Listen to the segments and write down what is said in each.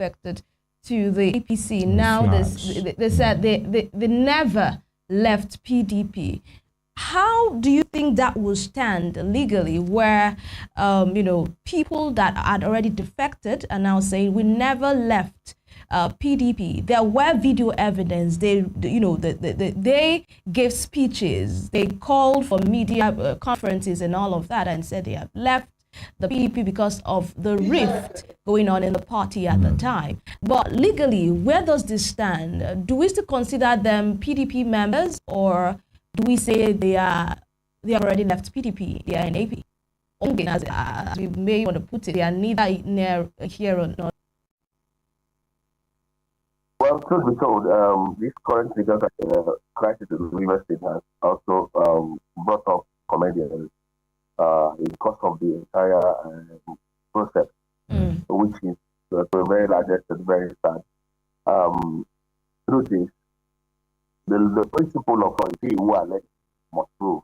defected to the APC. Now they said they never left PDP. How do you think that will stand legally, where people that had already defected are now saying we never left PDP? There were video evidence. They gave speeches. They called for media conferences and all of that, and said they have left the PDP because of the rift going on in the party at the time. But legally, where does this stand? Do we still consider them PDP members, or do we say they have already left PDP? They are in AP. As we may want to put it, they are neither near here or not. Well, truth be told, this current legal crisis in the River State has also brought up comedians in course of the entire process, which is to a very large extent very sad. Truth is, the principle of he who are elected must prove.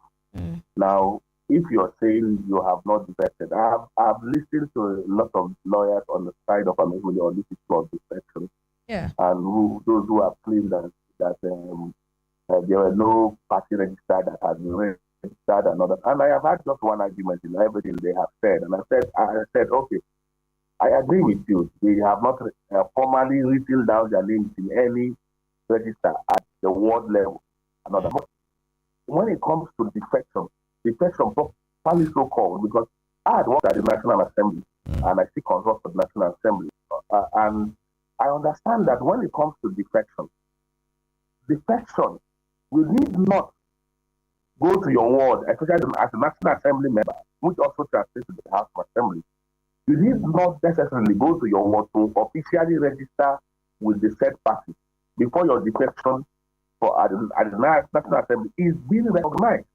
Now, if you're saying you have not defected, I've listened to a lot of lawyers on the side of Amegule on this issue of defection. Yeah. And those who have claimed that there were no party register that has been registered and all that. And I have had just one argument in everything they have said. And I said, okay, I agree with you. They have not formally written down their names in any register at the ward level. Another. But when it comes to defection properly so called, because I had worked at the National Assembly and I still consult with the National Assembly. And I understand that when it comes to defection, you need not go to your ward, especially as a National Assembly member, which also translates to the House of Assembly. You need not necessarily go to your ward to officially register with the said party before your defection at the National Assembly is being recognized.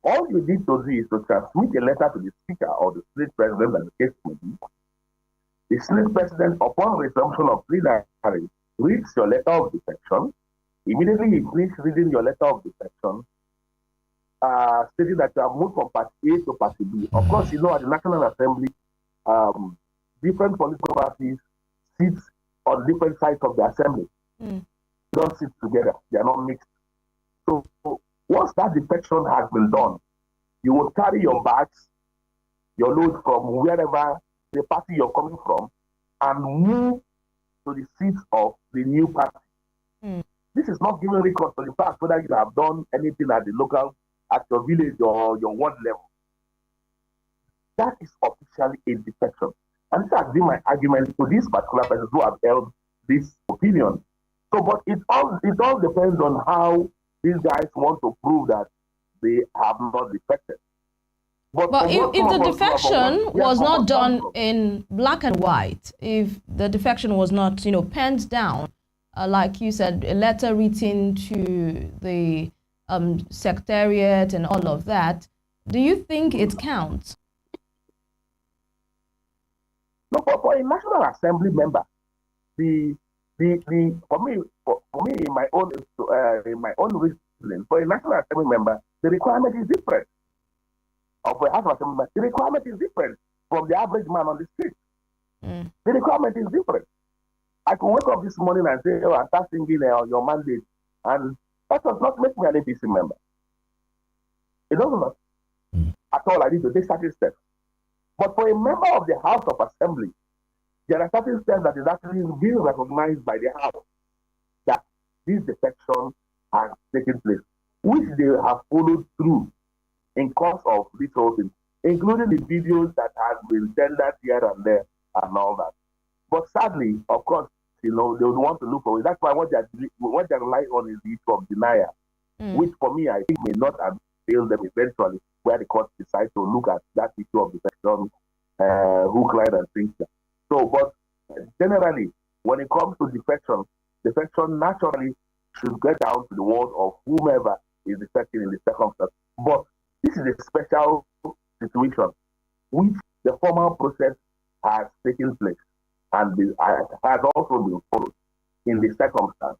All you need to do is to transmit a letter to the Speaker or the State President, and the case may be. The Senate President, upon resumption of plenary, reads your letter of defection. Immediately he finishes reading your letter of defection, stating that you have moved from Party A to Party B. Of course, you know, at the National Assembly, different political parties sit on different sides of the assembly. They don't sit together. They are not mixed. So once that defection has been done, you will carry your bags, your load from wherever the party you're coming from, and move to the seats of the new party. This is not giving record to the past whether you have done anything at the local, at your village or your ward level. That is officially a defection. And this has been my argument to these particular persons who have held this opinion. So, but it all depends on how these guys want to prove that they have not defected. But if the defection was not done in black and white, if the defection was not, penned down, like you said, a letter written to the secretariat and all of that, do you think it counts? No, for a National Assembly member, for me, in my own reasoning, for a National Assembly member, the requirement is different. Of a House of Assembly, the requirement is different from the average man on the street. The requirement is different. I could wake up this morning and say, I start singing your mandate, and that does not make me an APC member. It does not. At all, I need to take certain steps. But for a member of the House of Assembly, there are certain steps that is actually being recognized by the House that this defection has taken place, which they have followed through in course of this whole thing, including the videos that have been tendered here and there and all that. But sadly, of course, they would want to look for it. That's why what they rely on is the issue of denial, which for me, I think may not avail them eventually, where the court decides to look at that issue of defection, hook, line, and sinker. So, but generally, when it comes to defection naturally should get down to the word of whomever is defecting in the circumstance. But this is a special situation which the formal process has taken place and has also been followed in the circumstance.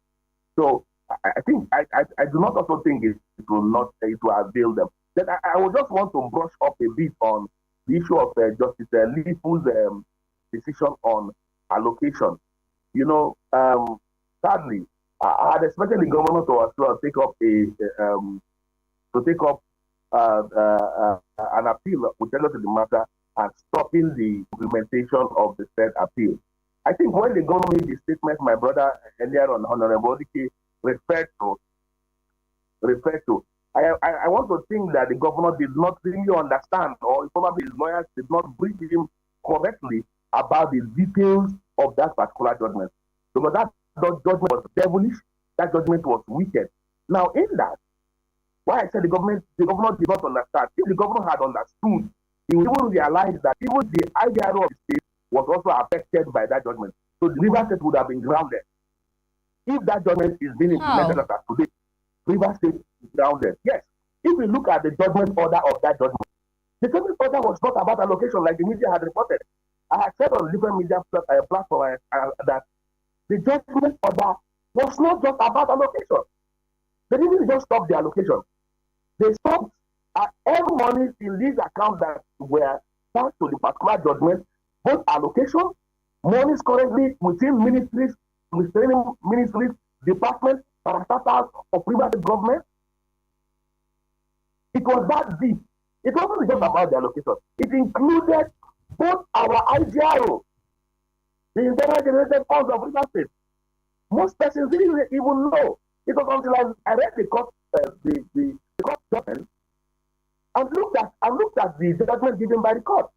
So I think I do not also think it will avail them. Then I would just want to brush up a bit on the issue of Justice Lifu's decision on allocation. Sadly, I had expected the governor to as well take up an appeal with regard to the matter and stopping the implementation of the said appeal. I think when the government made the statement, my brother earlier on, Honorable Odike, referred to, I want to think that the governor did not really understand, or probably his lawyers did not brief him correctly about the details of that particular judgment. Because that judgment was devilish, that judgment was wicked. Now, in that, why I said the governor did not understand. If the governor had understood, he would even realize that even the IDRO of the state was also affected by that judgment. So the River State would have been grounded. If that judgment is being implemented as of today, River State is grounded. Yes. If we look at the judgment order of that judgment, the judgment order was not about allocation like the media had reported. I had said on different media platforms that the judgment order was not just about allocation. They didn't just stop the allocation. They stopped every money in these accounts that were passed to the particular judgment, both allocation, monies currently within ministries, departments, parastatals of private government. It was that deep. It wasn't just about the allocation. It included both our IGRO, the internal generated funds of River State. Most persons didn't even know. It was until I read the court judgment and looked at the judgment given by the court.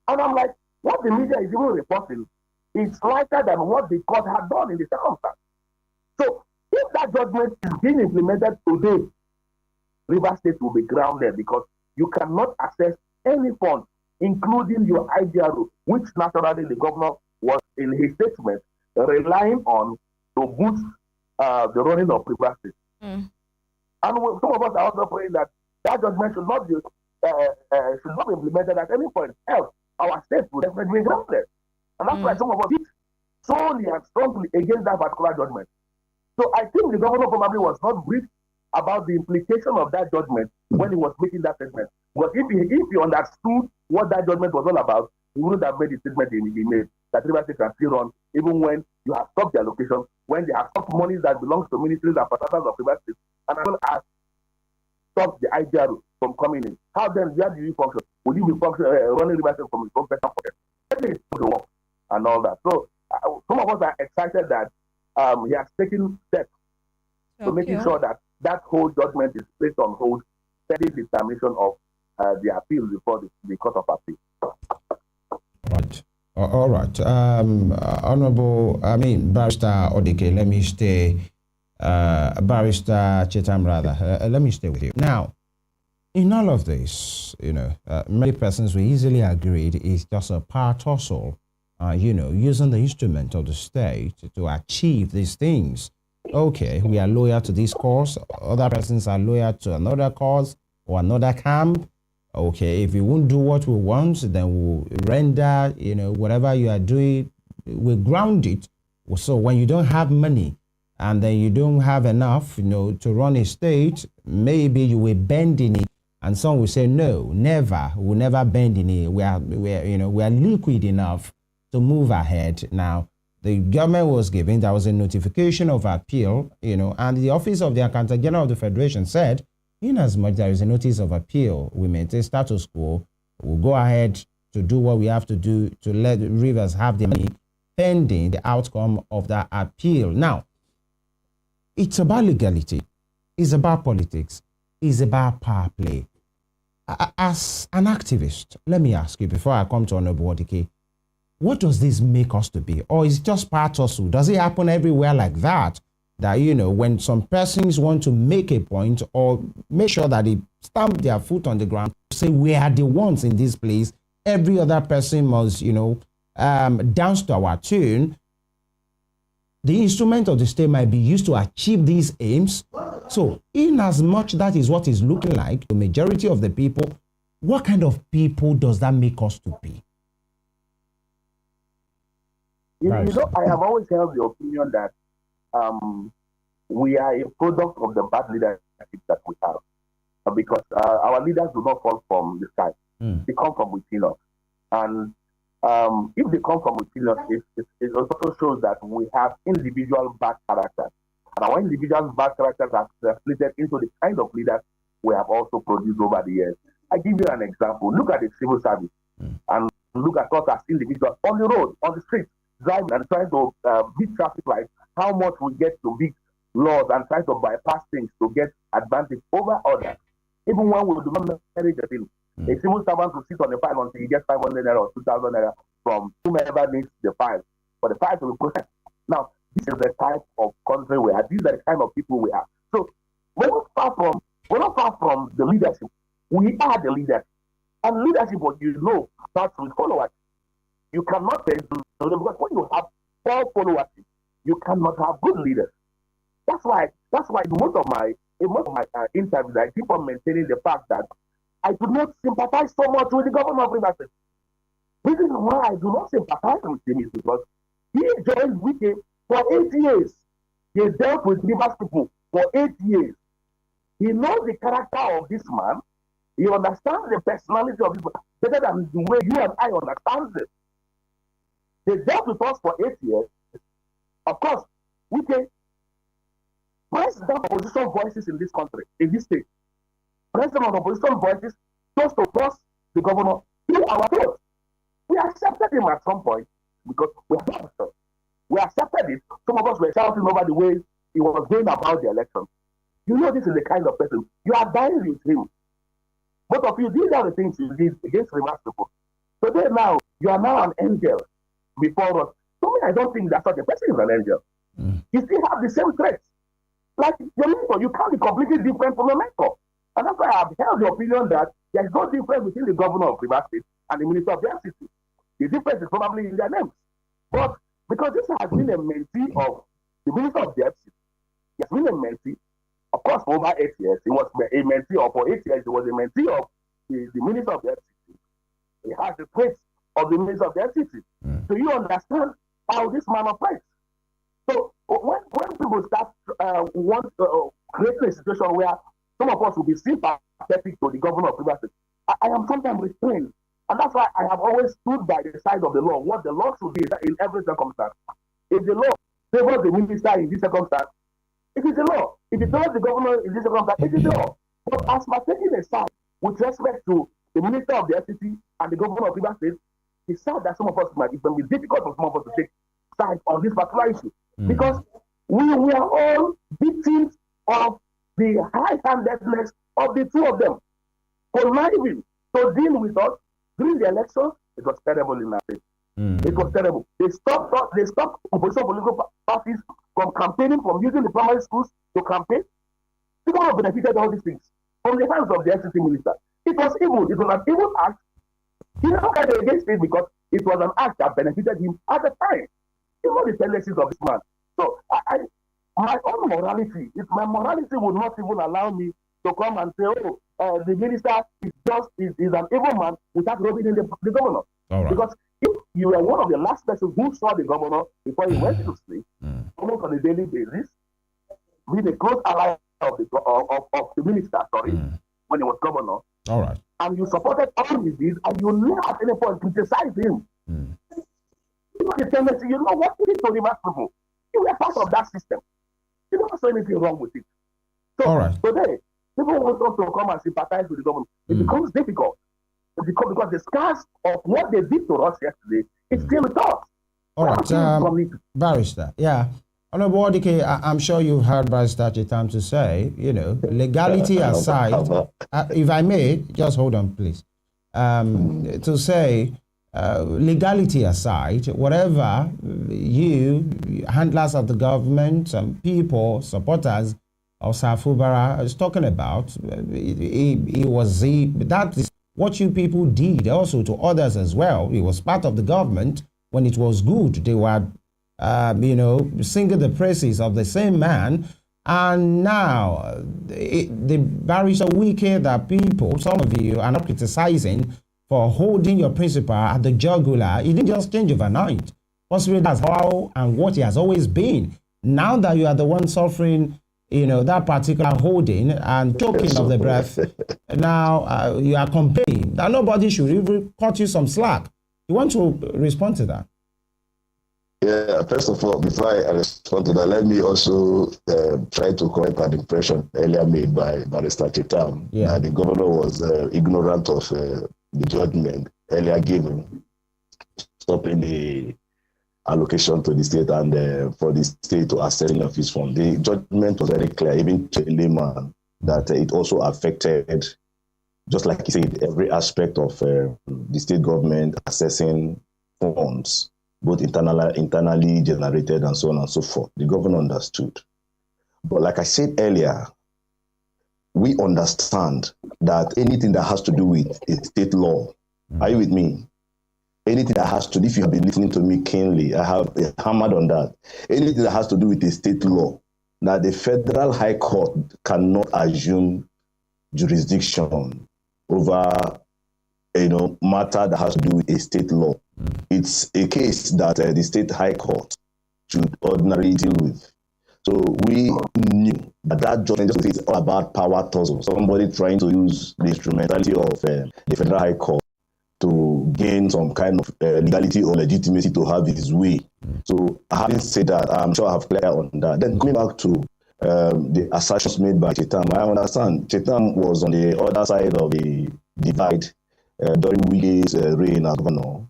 And I'm like, what the media is even reporting is lighter than what the court had done in the circumstance. So if that judgment is being implemented today, River State will be grounded because you cannot access any funds, including your IGRO, which naturally the governor was in his statement relying on to boost the running of River State. And some of us are also praying that judgment should not be implemented at any point else. Our state will definitely be grounded. And that's why some of us hit solely and strongly against that particular judgment. So I think the governor probably was not briefed about the implication of that judgment when he was making that statement. But if he understood what that judgment was all about, he wouldn't have made the statement he made that River State can still run even when you have stopped the allocation, when they have stopped monies that belongs to ministries and parastatals of River State, and as well as stop the IGRO from coming in. How then, where do you function? Will you be running River State from his own personal pocket? The work and all that. So some of us are excited that he has taken steps to making sure that that whole judgment is placed on hold, pending determination of the appeal before the Court of Appeal. Right. All right. Barrister Odike, let me stay. Barrister Chetam, rather, let me stay with you. Now, in all of this, many persons will easily agree it's just a power tussle, using the instrument of the state to achieve these things. Okay, we are loyal to this cause, other persons are loyal to another cause or another camp. Okay, if you won't do what we want, then we'll render, whatever you are doing, we'll ground it. So when you don't have money and then you don't have enough, to run a state, maybe you will bend in it. And some will say, no, never, we'll never bend in it. We are liquid enough to move ahead. Now, the government was given, there was a notification of appeal, and the Office of the Accountant General of the Federation said, in as much there is a notice of appeal, we maintain status quo, we'll go ahead to do what we have to do to let Rivers have the money pending the outcome of that appeal. Now, it's about legality, it's about politics, it's about power play. As an activist, let me ask you before I come to Honorable Odike, what does this make us to be? Or is it just part of so? Does it happen everywhere like that? That, when some persons want to make a point or make sure that they stamp their foot on the ground, say we are the ones in this place, every other person must, dance to our tune. The instrument of the state might be used to achieve these aims. So in as much that is what is looking like, the majority of the people, what kind of people does that make us to be? I have always held the opinion that we are a product of the bad leadership that we have. Because our leaders do not fall from the sky. They come from within us. And if they come from opinion, it also shows that we have individual bad characters. And our individual bad characters are translated into the kind of leaders we have also produced over the years. I give you an example. Look at the civil service and look at us as individuals on the road, on the street, driving and trying to beat traffic lights, how much we get to beat laws and try to bypass things to get advantage over others. Even when we do not manage the thing, a civil servant will sit on the file until he gets 500 naira or 2,000 naira from whomever needs the file for the file to be processed. Now, this is the type of country we are. These are the kind of people we are. So we're not far from the leadership. We are the leaders. And leadership, what you know, starts with followers. You cannot say because when you have poor followers, you cannot have good leaders. That's why in most of my interviews, I keep on maintaining the fact that I do not sympathize so much with the governor of Rivers State. The reason why I do not sympathize with him is because he joined Wike for 8 years. He dealt with Rivers people for 8 years. He knows the character of this man. He understands the personality of this man better than the way you and I understand it. They dealt with us for 8 years. Of course, Wike president of opposition voices in this country, in this state. President of opposition voices chose to cross the governor through our throat. We accepted him at some point because we accepted it. Some of us were shouting over the way he was going about the election. You know this is the kind of person. You are dying with him. Both of you, these are the things you did against Rivers people. Today now, you are now an angel before us. To me, I don't think that such a person is an angel. You still have the same threats. Like your mentor, you can't be completely different from your mentor. And that's why I have held the opinion that there is no difference between the governor of Rivers State and the minister of the FCT. The difference is probably in their names. But because this has been a mentee of the minister of the FCT, he has been a mentee, of course, for over 8 years. He was a mentee, or for 8 years, he was a mentee of the minister of the FCT. He has the traits of the minister of the FCT. So you understand how this man operates. So when people start creating a situation where some of us will be sympathetic to the governor of Rivers State, I am sometimes restrained. And that's why I have always stood by the side of the law. What the law should be in every circumstance. If the law favors the minister in this circumstance, it is the law. If it favors the governor in this circumstance, it is the law. But as we're taking a side with respect to the minister of the FCT and the governor of Rivers State, it's sad that some of us might, it will be difficult for some of us to take sides on this particular issue. Because we are all victims of the high-handedness of the two of them. Conniving to deal with us during the election, it was terrible in our state. It was terrible. They stopped opposition political parties from campaigning, from using the primary schools to campaign. People have benefited all these things from the hands of the FCT minister. It was evil. It was an evil act. He never had against it because it was an act that benefited him at the time. You know the tendencies of this man. So my own morality, if my morality would not even allow me to come and say, the minister is an evil man without rubbing in the governor. Right. Because if you were one of the last persons who saw the governor before he went to sleep, almost on a daily basis, being a close ally of the minister, when he was governor, all right, and you supported all his deeds, and you never at any point criticized him. You know the tendency, you know what he did to Rivers people. You were part of that system. You don't see anything wrong with it. So today, people want us to come and sympathize with the government. It becomes difficult. Because the scars of what they did to us yesterday is still with us. All right, Barrister, yeah. Honorable Odike, I'm sure you've heard Barrister Chitam to say, legality aside, if I may, just hold on, please. To say, legality aside, whatever you, handlers of the government, people, supporters of Sir Fubara is talking about, that is what you people did also to others as well. It was part of the government when it was good. They were, singing the praises of the same man. And now, the Barrister Wike that people, some of you are not criticizing for holding your principal at the jugular. It didn't just change overnight. Possibly that's how and what he has always been. Now that you are the one suffering, that particular holding and choking of the breath, now you are complaining that nobody should even cut you some slack. You want to respond to that? Yeah, first of all, before I respond to that, let me also try to correct an impression earlier made by Barrister Chetam that the governor was ignorant of the judgment earlier given, stopping the allocation to the state and for the state to access of his fund. The judgment was very clear, even to a layman, that it also affected, just like he said, every aspect of the state government assessing funds, both internally generated and so on and so forth. The governor understood. But like I said earlier, we understand that anything that has to do with a state law, are you with me? Anything that has to, if you have been listening to me keenly, I have hammered on that. Anything that has to do with a state law, that the Federal High Court cannot assume jurisdiction over matter that has to do with a state law. It's a case that the state high court should ordinarily deal with. So we knew that judgment just is all about power tussle. Somebody trying to use the instrumentality of the federal high court to gain some kind of legality or legitimacy to have his way. So having said that, I'm sure I have clear on that. Then coming back to the assertions made by Chetam, I understand Chetam was on the other side of the divide during Wike's reign as governor.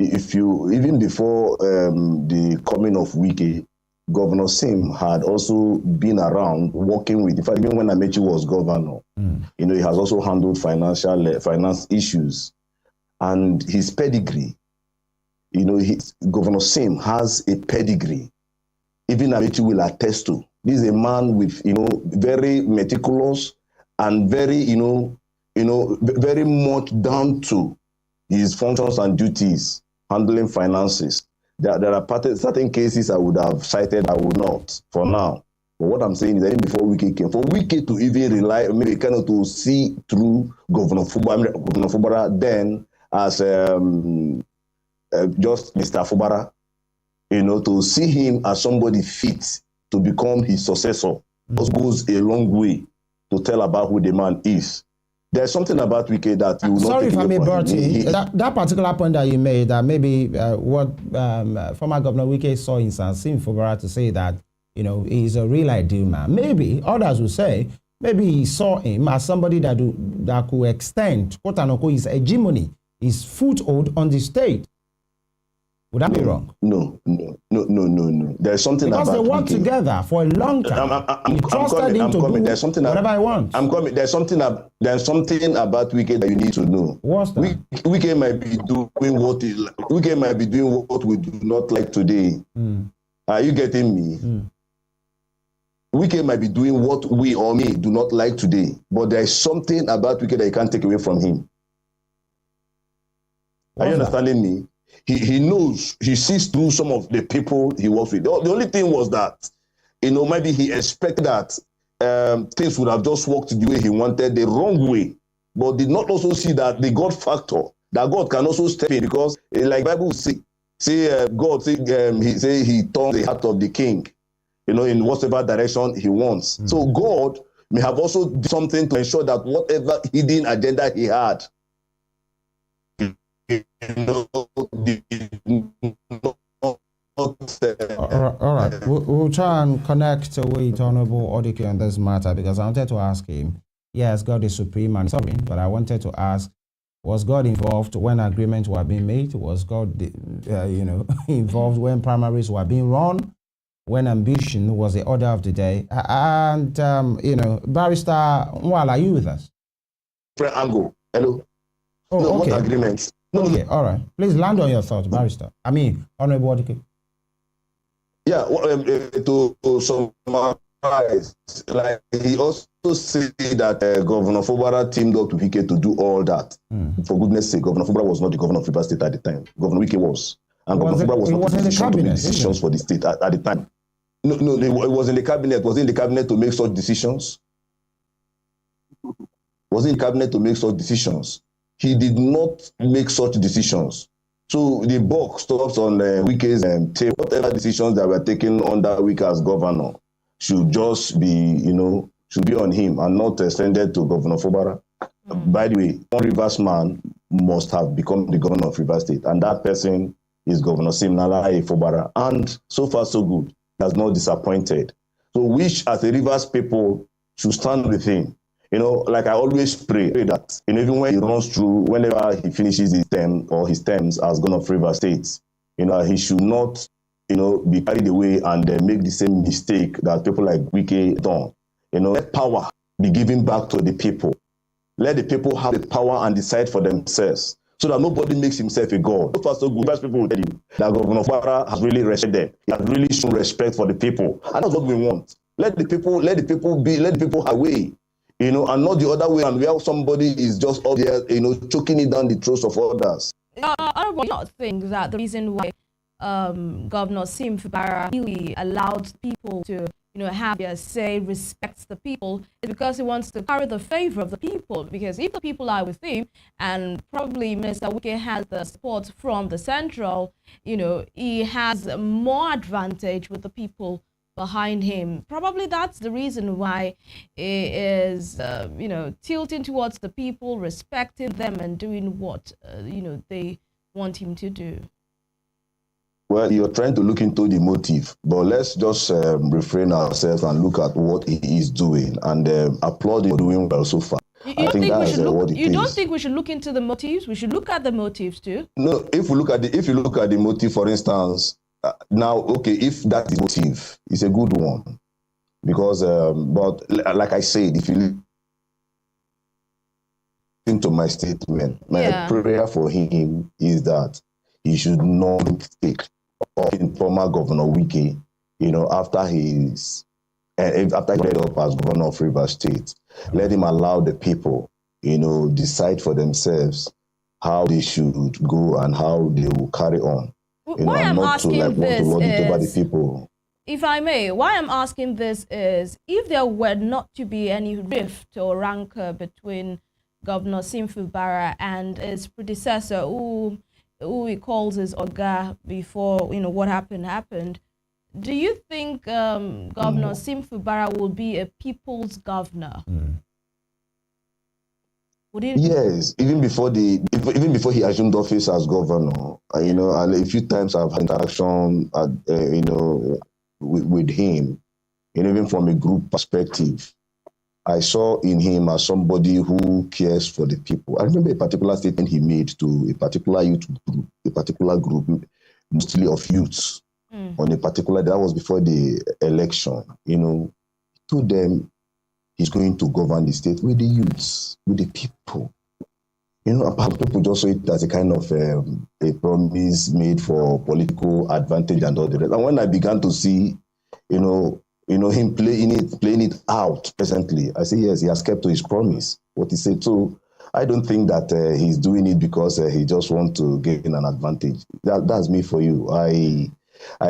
If you, even before the coming of Wike, Governor Sim had also been around working with, in fact, even when Amechi was governor, he has also handled finance issues. And his pedigree, Governor Sim has a pedigree. Even Amechi will attest to. This is a man with, very meticulous and very, very much down to his functions and duties, handling finances. There are certain cases I would have cited, I would not for now. But what I'm saying is that even before Wike came, for Wike to even rely, maybe kind of to see through Governor Fubara then as just Mr. Fubara, to see him as somebody fit to become his successor, goes a long way to tell about who the man is. There's something about Wike that you will not. Sorry if I may butt in. That particular point that you made, that maybe what former Governor Wike saw in Sim Fubara to say that he's a real ideal man. Maybe others will say maybe he saw him as somebody that could extend, quote unquote, his hegemony, his foothold on the state. Would that be wrong? No. There's something because about they worked together for a long time. I'm coming. There's something whatever I want. I'm coming. There's something about Wike that you need to know. What's that? Wike might be doing what we do not like today. Are you getting me? Wike might be doing what we or me do not like today, but there is something about Wike that you can't take away from him. Are you understanding me? He knows, he sees through some of the people he works with. The only thing was that, maybe he expected that things would have just worked the way he wanted, the wrong way, but did not also see that the God factor, that God can also step in, because like Bible God he turns the heart of the king, in whatever direction he wants. So God may have also done something to ensure that whatever hidden agenda he had, all right. We'll try and connect with Honorable Odike on this matter, because I wanted to ask him, yes, God is supreme and sovereign, but I wanted to ask, was God involved when agreements were being made? Was God, involved when primaries were being run? When ambition was the order of the day? And, Barrister Nwala, are you with us? Angle. Hello. Oh, no, okay. What agreements? Okay, all right. Please land on your thoughts, Barrister. Honorable Odike. Yeah, to summarize, like he also said that Governor Fubara teamed up with Wike to do all that. For goodness sake, Governor Fubara was not the governor of Rivers State at the time. Governor Wike was. And Governor Fubara was not in the position to make decisions for the state at the time. No, it was in the cabinet. Was in the cabinet to make such decisions? Was in the cabinet to make such decisions? He did not make such decisions. So the buck stops on Wike's table. Whatever decisions that were taken under Wike as governor should just be, should be on him and not extended to Governor Fubara. By the way, one Rivers man must have become the governor of Rivers State, and that person is Governor Siminalayi Fubara. And so far, so good. He has not disappointed. So we, as the Rivers people, should stand with him. Like I always pray that, even when he runs through, whenever he finishes his term or his terms as governor of Rivers State, he should not, be carried away and make the same mistake that people like Wike done. Let power be given back to the people. Let the people have the power and decide for themselves, so that nobody makes himself a god. So far, so good. Most people will tell you that Governor Fubara has really respected them. He has really shown respect for the people, and that's what we want. Let the people have way, and not the other way, and where somebody is just up there, choking it down the throats of others. I do not think that the reason why Governor Sim Fubara really allowed people to have their say, respects the people, is because he wants to carry the favor of the people. Because if the people are with him, and probably Minister Wike has the support from the central, he has more advantage with the people behind him. Probably that's the reason why he is, tilting towards the people, respecting them, and doing what, they want him to do. Well, you're trying to look into the motive, but let's just refrain ourselves and look at what he is doing and applaud him for doing well so far. You don't think we should look into the motives? We should look at the motives too. No, if you look at the motive, for instance, now, okay, if that is motive, it's a good one, because but like I said, if you listen to my statement, my prayer for him is that he should not take in former Governor Wike, after he led up as governor of Rivers State. Let him allow the people, decide for themselves how they should go and how they will carry on. Why I'm asking this over the people. If I may, why I'm asking this is, if there were not to be any rift or rancor between Governor Sim Fubara and his predecessor, who he calls his Oga before what happened, do you think Governor Sim Fubara will be a people's governor? Yes, even before he assumed office as governor, a few times I've had interaction, with him, even from a group perspective. I saw in him as somebody who cares for the people. I remember a particular statement he made to a particular youth group, mostly of youths, on a particular day. That was before the election. He told them he's going to govern the state with the youths, with the people. Perhaps people just saw it as a kind of a promise made for political advantage and all the rest. And when I began to see, him playing it out presently, I say, yes, he has kept to his promise, what he said. So I don't think that he's doing it because he just wants to gain an advantage. That's me for you. I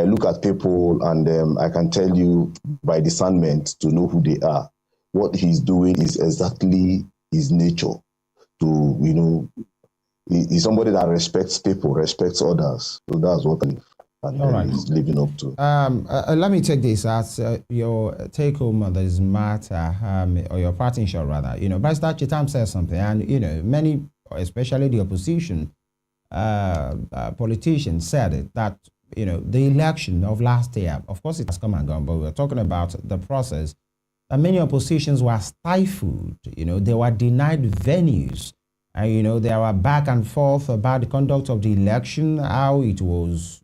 look at people and I can tell you by discernment to know who they are. What he's doing is exactly his nature. He's somebody that respects people, respects others. So that's what he's living up to. Let me take this as your take home on this matter, or your parting shot rather. Barrister Chitam says something, and many, especially the opposition politicians, said it, that the election of last year, of course, it has come and gone, but we're talking about the process. And many oppositions were stifled. They were denied venues. And, there were back and forth about the conduct of the election, how it was,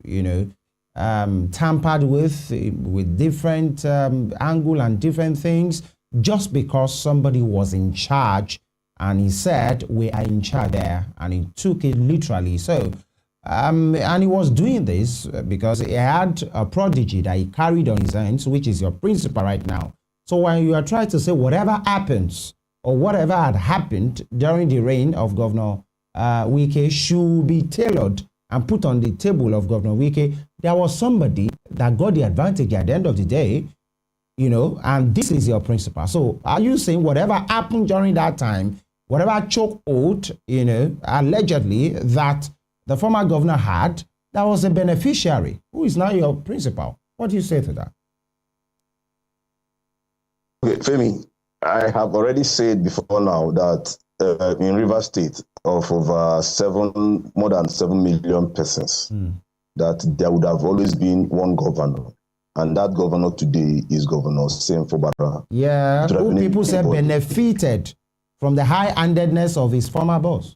tampered with different angle and different things, just because somebody was in charge and he said, we are in charge there. And he took it literally. So, and he was doing this because he had a prodigy that he carried on his hands, which is your principal right now. So when you are trying to say whatever happens or whatever had happened during the reign of Governor Wike should be tailored and put on the table of Governor Wike, there was somebody that got the advantage at the end of the day, and this is your principal. So are you saying whatever happened during that time, whatever chokehold, allegedly that the former governor had, that was a beneficiary who is now your principal? What do you say to that? Okay, Femi, I have already said before now that in Rivers State of over more than 7 million persons, that there would have always been one governor. And that governor today is Governor Sam Fubara. Yeah, who people say benefited from the high-handedness of his former boss.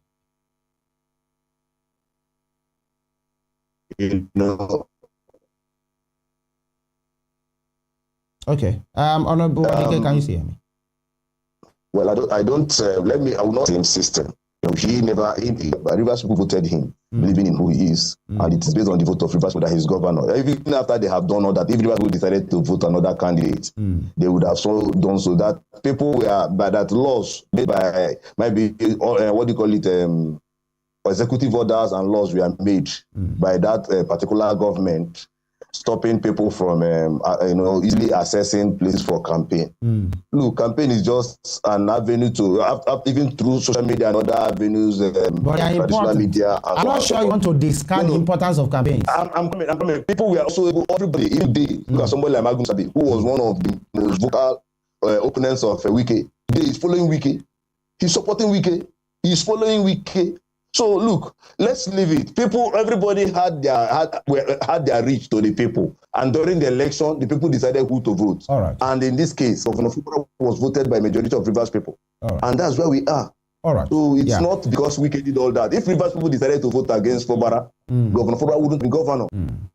You know. Okay. Honorable Wadike, can you hear me? Well, I will not insist. Rivers people voted him, believing in who he is, and it is based on the vote of Rivers that he's governor. Even after they have done all that, if Rivers people decided to vote another candidate, they would have done so that people were by that laws made by maybe what do you call it, executive orders and laws were made by that particular government, stopping people from easily accessing places for campaign. Look, campaign is just an avenue to even through social media and other avenues, traditional media. I'm not sure you want to discard the importance of campaigns. I'm coming. People were also able, everybody, even day, look at somebody like Magun Sabi, who was one of the most vocal opponents of Wike. He is following Wike. He's supporting Wike. He's following Wike. So look, let's leave it. Everybody had their reach to the people, and during the election, the people decided who to vote. All right. And in this case, Governor Fubara was voted by majority of Rivers people, and that's where we are. All right. So it's not because Wike did all that. If Rivers people decided to vote against Fubara, Governor Fubara wouldn't be governor.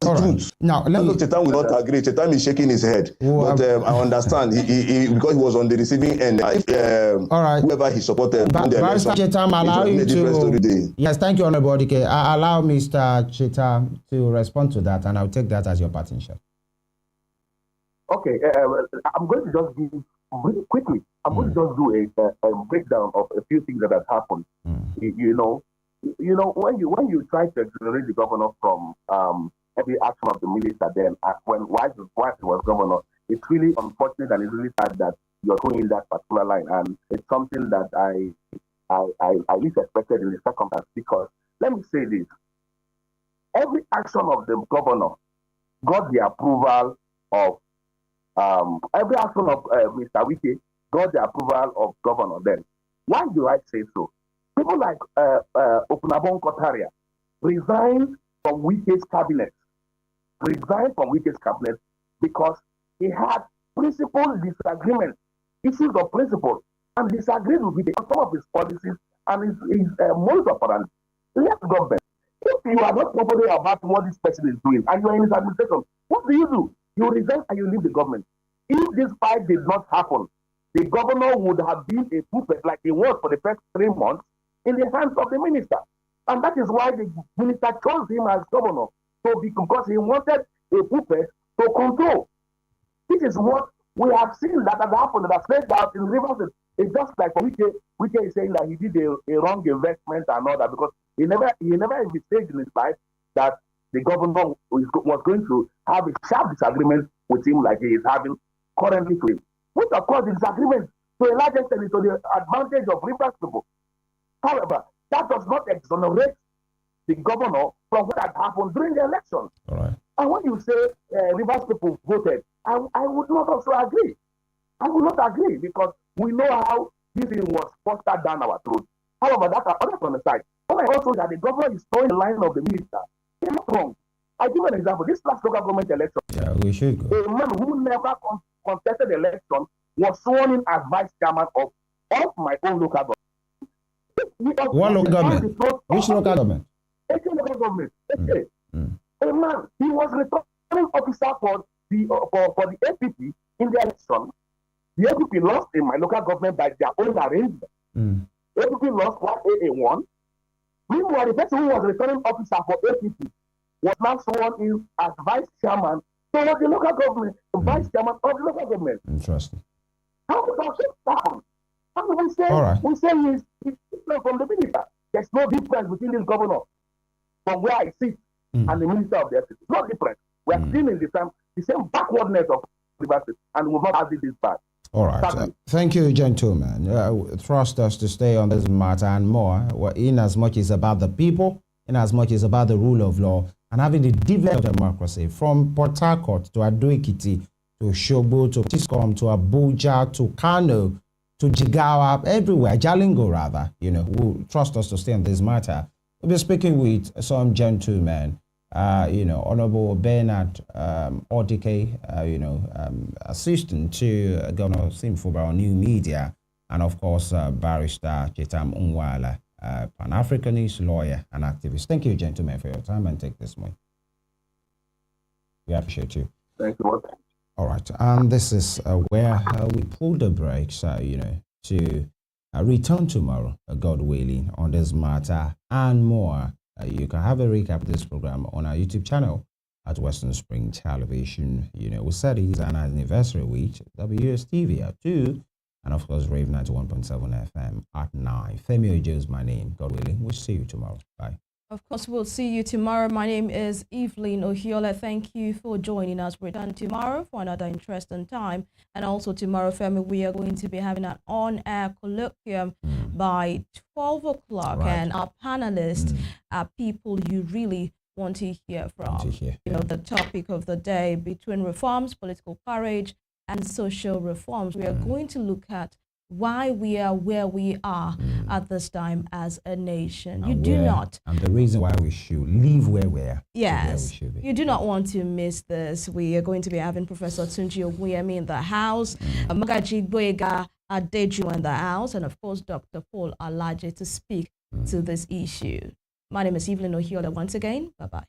All right. Now, Chetan will not agree. Chetan is shaking his head, but I understand he because he was on the receiving end. All right. Whoever he supported, Barrister Chetan, allow you to. Yes, thank you, Honorable Wadike. Allow Mr. Chetan to respond to that, and I'll take that as your parting shot. Okay, I'm going to just give really quickly. I'm going to just do a breakdown of a few things that have happened. You know, when you try to exonerate the governor from every action of the minister, then while he was governor, it's really unfortunate and it's really sad that you're going in that particular line, and it's something that I least expected in the circumstance. Because let me say this: every action of the governor got the approval of every action of Mr. Wike got the approval of governor. Then, why do I say so? People like Opunabon Kotaria resigned from Wike's cabinet. Because he had principal disagreement, issues of principle, and disagreed with some of his policies and his modus operandi. Left government. If you are not properly about what this person is doing and you are in his administration, what do? You resign and you leave the government. If this fight did not happen, the governor would have been a puppet like he was for the first 3 months in the hands of the minister. And that is why the minister chose him as governor. So because he wanted a puppet to control. This is what we have seen that has happened, that has played out in Rivers. It's just like Wike is saying that he did a wrong investment and all that, because he never envisaged in his life that the governor was going to have a sharp disagreement with him like he is having currently to him. Which of course the disagreement to a large extent is to the advantage of Rivers people. However, that does not exonerate the governor from what had happened during the election. All right. And when you say Rivers people voted, I would not also agree. I would not agree, because we know how this thing was fostered down our throat. However, that's on the side. When I also that the governor is throwing the line of the minister, he's not wrong. I give an example. This last local government election, we should go. A man who never contested the election was sworn in as vice chairman of my own local government. What local government? Which local government? Local government. A man, he was returning officer for the APP in the election. The APP lost in my local government by their own arrangement. APP lost 1-1. Meanwhile, the person who was returning officer for APP was now sworn in as vice chairman for the local government, the vice chairman of the local government. Interesting. How does that happen? How do we say we say he's different from the minister? There's no difference between this governor from where I sit and the minister of the FCC. It's not different. We are still in the same backwardness of Rivers, and we will not have this bad. All right. Thank you, gentlemen. Trust us to stay on this matter and more, in as much as about the people, in as much as about the rule of law, and having the developed democracy from Port Harcourt to Ado-Ekiti to Shogbo to Tiscom to Abuja to Kano to Jigawa, everywhere, Jalingo rather, who trust us to stay on this matter. We'll be speaking with some gentlemen, Honorable Bernard Odike, assistant to Governor Sim Fubara New Media, and of course, Barrister Chetam Unwala, Pan-Africanist lawyer and activist. Thank you, gentlemen, for your time and take this morning. We appreciate you. Thank you. All right, and this is where we pull the brakes, to return tomorrow, God willing, on this matter and more. You can have a recap of this program on our YouTube channel at Western Spring Television. We said it is an anniversary week, WSTV at 2, and of course, Rave 91.7 FM at 9. Femi Ojo is my name. God willing, we'll see you tomorrow. Bye. Of course, we'll see you tomorrow. My name is Evelyn Ohiola. Thank you for joining us. Return tomorrow for another interesting time. And also tomorrow, Femi, we are going to be having an on-air colloquium by 12 o'clock. Right. And our panelists are people you really want to hear from. The topic of the day, between reforms, political courage, and social reforms. We are going to look at why we are where we are at this time as a nation. And the reason why we should leave where we are. Yes, where we should be. You do not want to miss this. We are going to be having Professor Tunji Oguyemi in the house, Magaji Boyega Adeju in the house, and of course Dr. Paul Alaje to speak to this issue. My name is Evelyn Ohiola once again. Bye-bye.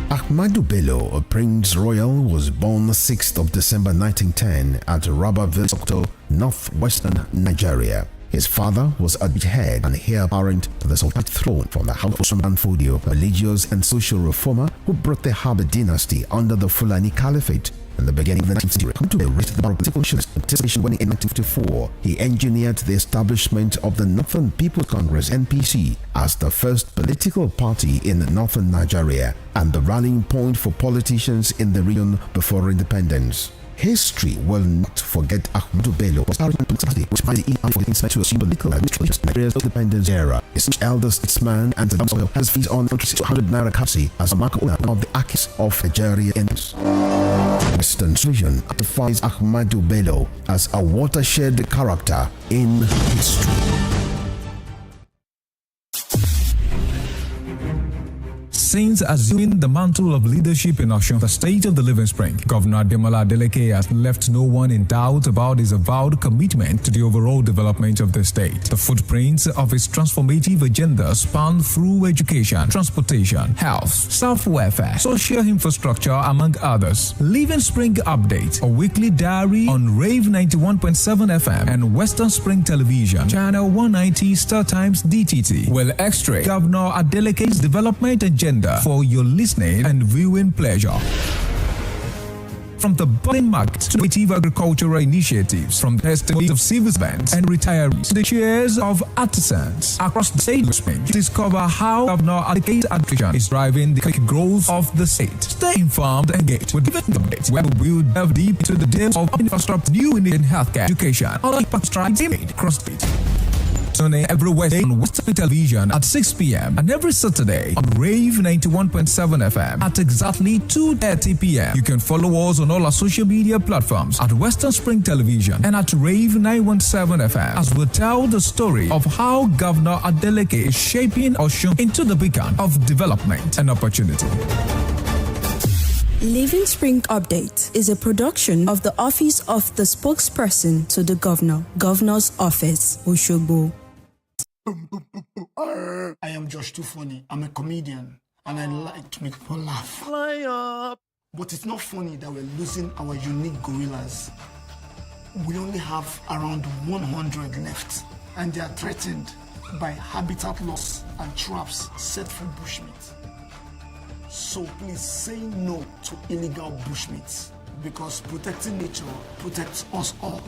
Ahmadu Bello, a Prince Royal, was born 6th of December 1910 at Rabaville, Sokoto, northwestern Nigeria. His father was a head and heir apparent to the Sultanate throne from the house of Usman Fodio, a religious and social reformer who brought the Habib dynasty under the Fulani Caliphate. In the beginning of the 19th century, Ahmadu reached the bar of political participation when in 1954 he engineered the establishment of the Northern People's Congress (NPC) as the first political party in northern Nigeria and the rallying point for politicians in the region before independence. History will not forget Ahmadu Bello was which by the for the insight to assume political administration in Nigeria's independence era. His elder statesman and the Soil has fees on 200 naira currency as a mark of the Akis of Nigeria ends. Western vision identifies Ahmadu Bello as a watershed character in history. Since assuming the mantle of leadership in Osun, the state of the Living Spring, Governor Ademola Adeleke has left no one in doubt about his avowed commitment to the overall development of the state. The footprints of his transformative agenda span through education, transportation, health, self-welfare, social infrastructure, among others. Living Spring Update, a weekly diary on Rave 91.7 FM and Western Spring Television, Channel 190 Star Times DTT, will extract Governor Adeleke's development agenda for your listening and viewing pleasure. From the budding market to innovative agricultural initiatives, from testimonies of civil servants and retirees to the cheers of artisans across the state of Spain, discover how Governor Adeleke's administration is driving the economic growth of the state. Stay informed and engaged with different updates where we will delve deep into the depths of infrastructure, new in healthcare, education, other impact strides made across the state. Tune in every Wednesday on Western Television at 6 p.m. and every Saturday on Rave 91.7 FM at exactly 2:30 p.m. You can follow us on all our social media platforms at Western Spring Television and at Rave 917 FM as we tell the story of how Governor Adeleke is shaping Osun into the beacon of development and opportunity. Living Spring Update is a production of the Office of the Spokesperson to the Governor, Governor's Office, Oshogbo. I am Josh Too Funny. I'm a comedian and I like to make people laugh. Fly up! But it's not funny that we're losing our unique gorillas. We only have around 100 left and they are threatened by habitat loss and traps set for bushmeat. So please say no to illegal bushmeat because protecting nature protects us all.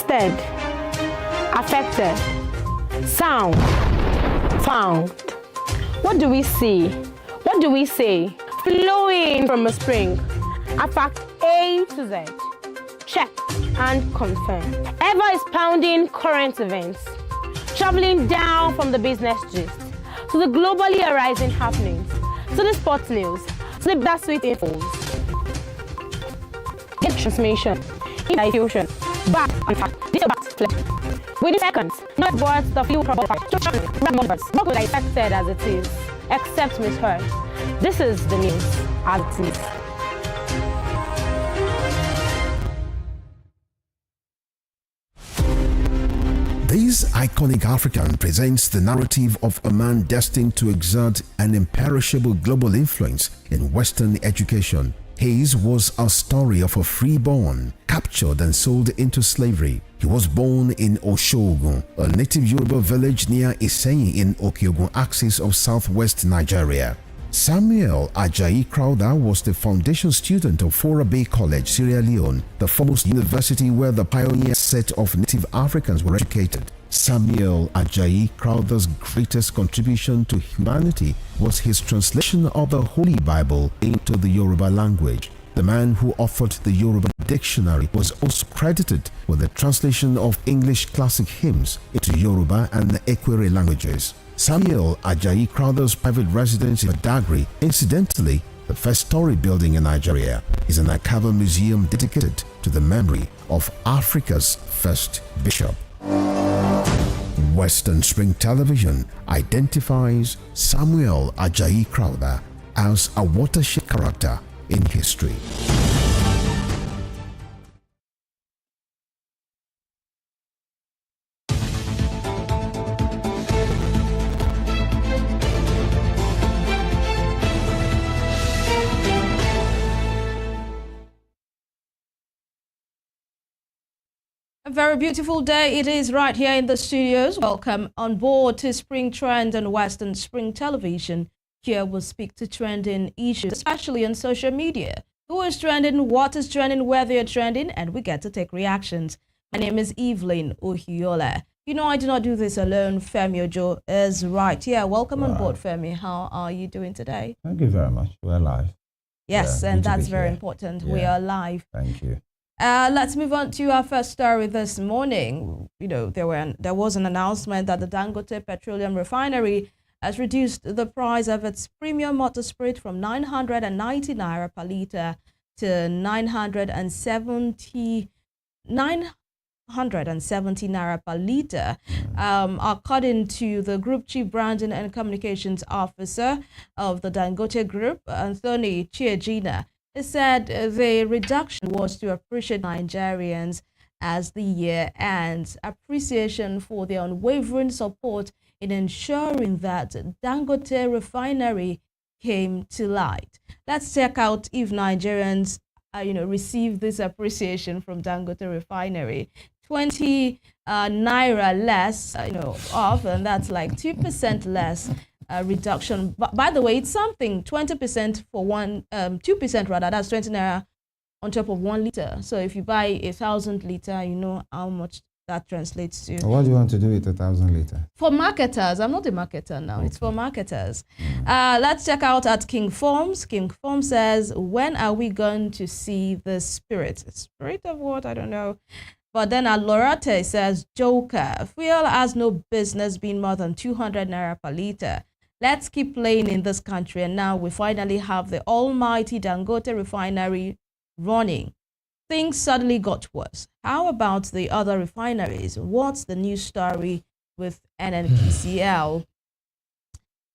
tasted, affected, sound, found. What do we see? What do we say? Flowing from a spring. A fact A to Z. Check and confirm. Ever expounding current events. Traveling down from the business gist to the globally arising happenings, to the sports news, to the bittersweet infos. Get transmission, diffusion, back and fact, this back flip. Within seconds, not words, the few problems, numbers, not will I said as it is, except misheard. This is the news as it is. This iconic African presents the narrative of a man destined to exert an imperishable global influence in Western education. His was a story of a freeborn, captured and sold into slavery. He was born in Oshogun, a native Yoruba village near Iseyin in Okiogun axis of southwest Nigeria. Samuel Ajayi Crowther was the foundation student of Fora Bay College, Sierra Leone, the foremost university where the pioneer set of native Africans were educated. Samuel Ajayi Crowther's greatest contribution to humanity was his translation of the Holy Bible into the Yoruba language. The man who authored the Yoruba dictionary was also credited with the translation of English classic hymns into Yoruba and the Ekwere languages. Samuel Ajayi Crowther's private residence in Badagry, incidentally the first story building in Nigeria, is an archival museum dedicated to the memory of Africa's first bishop. Western Spring Television identifies Samuel Ajayi Crowther as a watershed character in history. A very beautiful day it is right here in the studios. Welcome on board to Spring Trend and Western Spring Television. Here we'll speak to trending issues, especially on social media. Who is trending, what is trending, where they are trending, and we get to take reactions. My name is Evelyn Ohiola. You know, I do not do this alone. Femi Ojo is right here. Welcome on board, Femi. How are you doing today? Thank you very much. We're live. Yes, and that's very important. Yeah. We are live. Thank you. Let's move on to our first story this morning. You know, there was an announcement that the Dangote Petroleum Refinery has reduced the price of its premium motor spirit from 990 naira per litre to 970 naira per litre. According to the Group Chief Branding and Communications Officer of the Dangote Group, Anthony Chiejina, he said the reduction was to appreciate Nigerians as the year ends, appreciation for their unwavering support in ensuring that Dangote Refinery came to light. Let's check out if Nigerians, receive this appreciation from Dangote Refinery. 20 naira less, off, and that's like 2% less. Reduction. But by the way, it's something. 20% for 2% rather. That's 20 naira on top of 1 liter. So if you buy 1,000 liter, you know how much that translates to. What do you want to do with 1,000 liter? For marketers, I'm not a marketer now. Okay. It's for marketers. Let's check out at King Forms. King Forms says, when are we going to see the spirit? Spirit of what? I don't know. But then Alorate says, Joker, fuel has no business being more than 200 naira per liter. Let's keep playing in this country, and now we finally have the almighty Dangote Refinery running. Things suddenly got worse. How about the other refineries? What's the news story with NNPCL?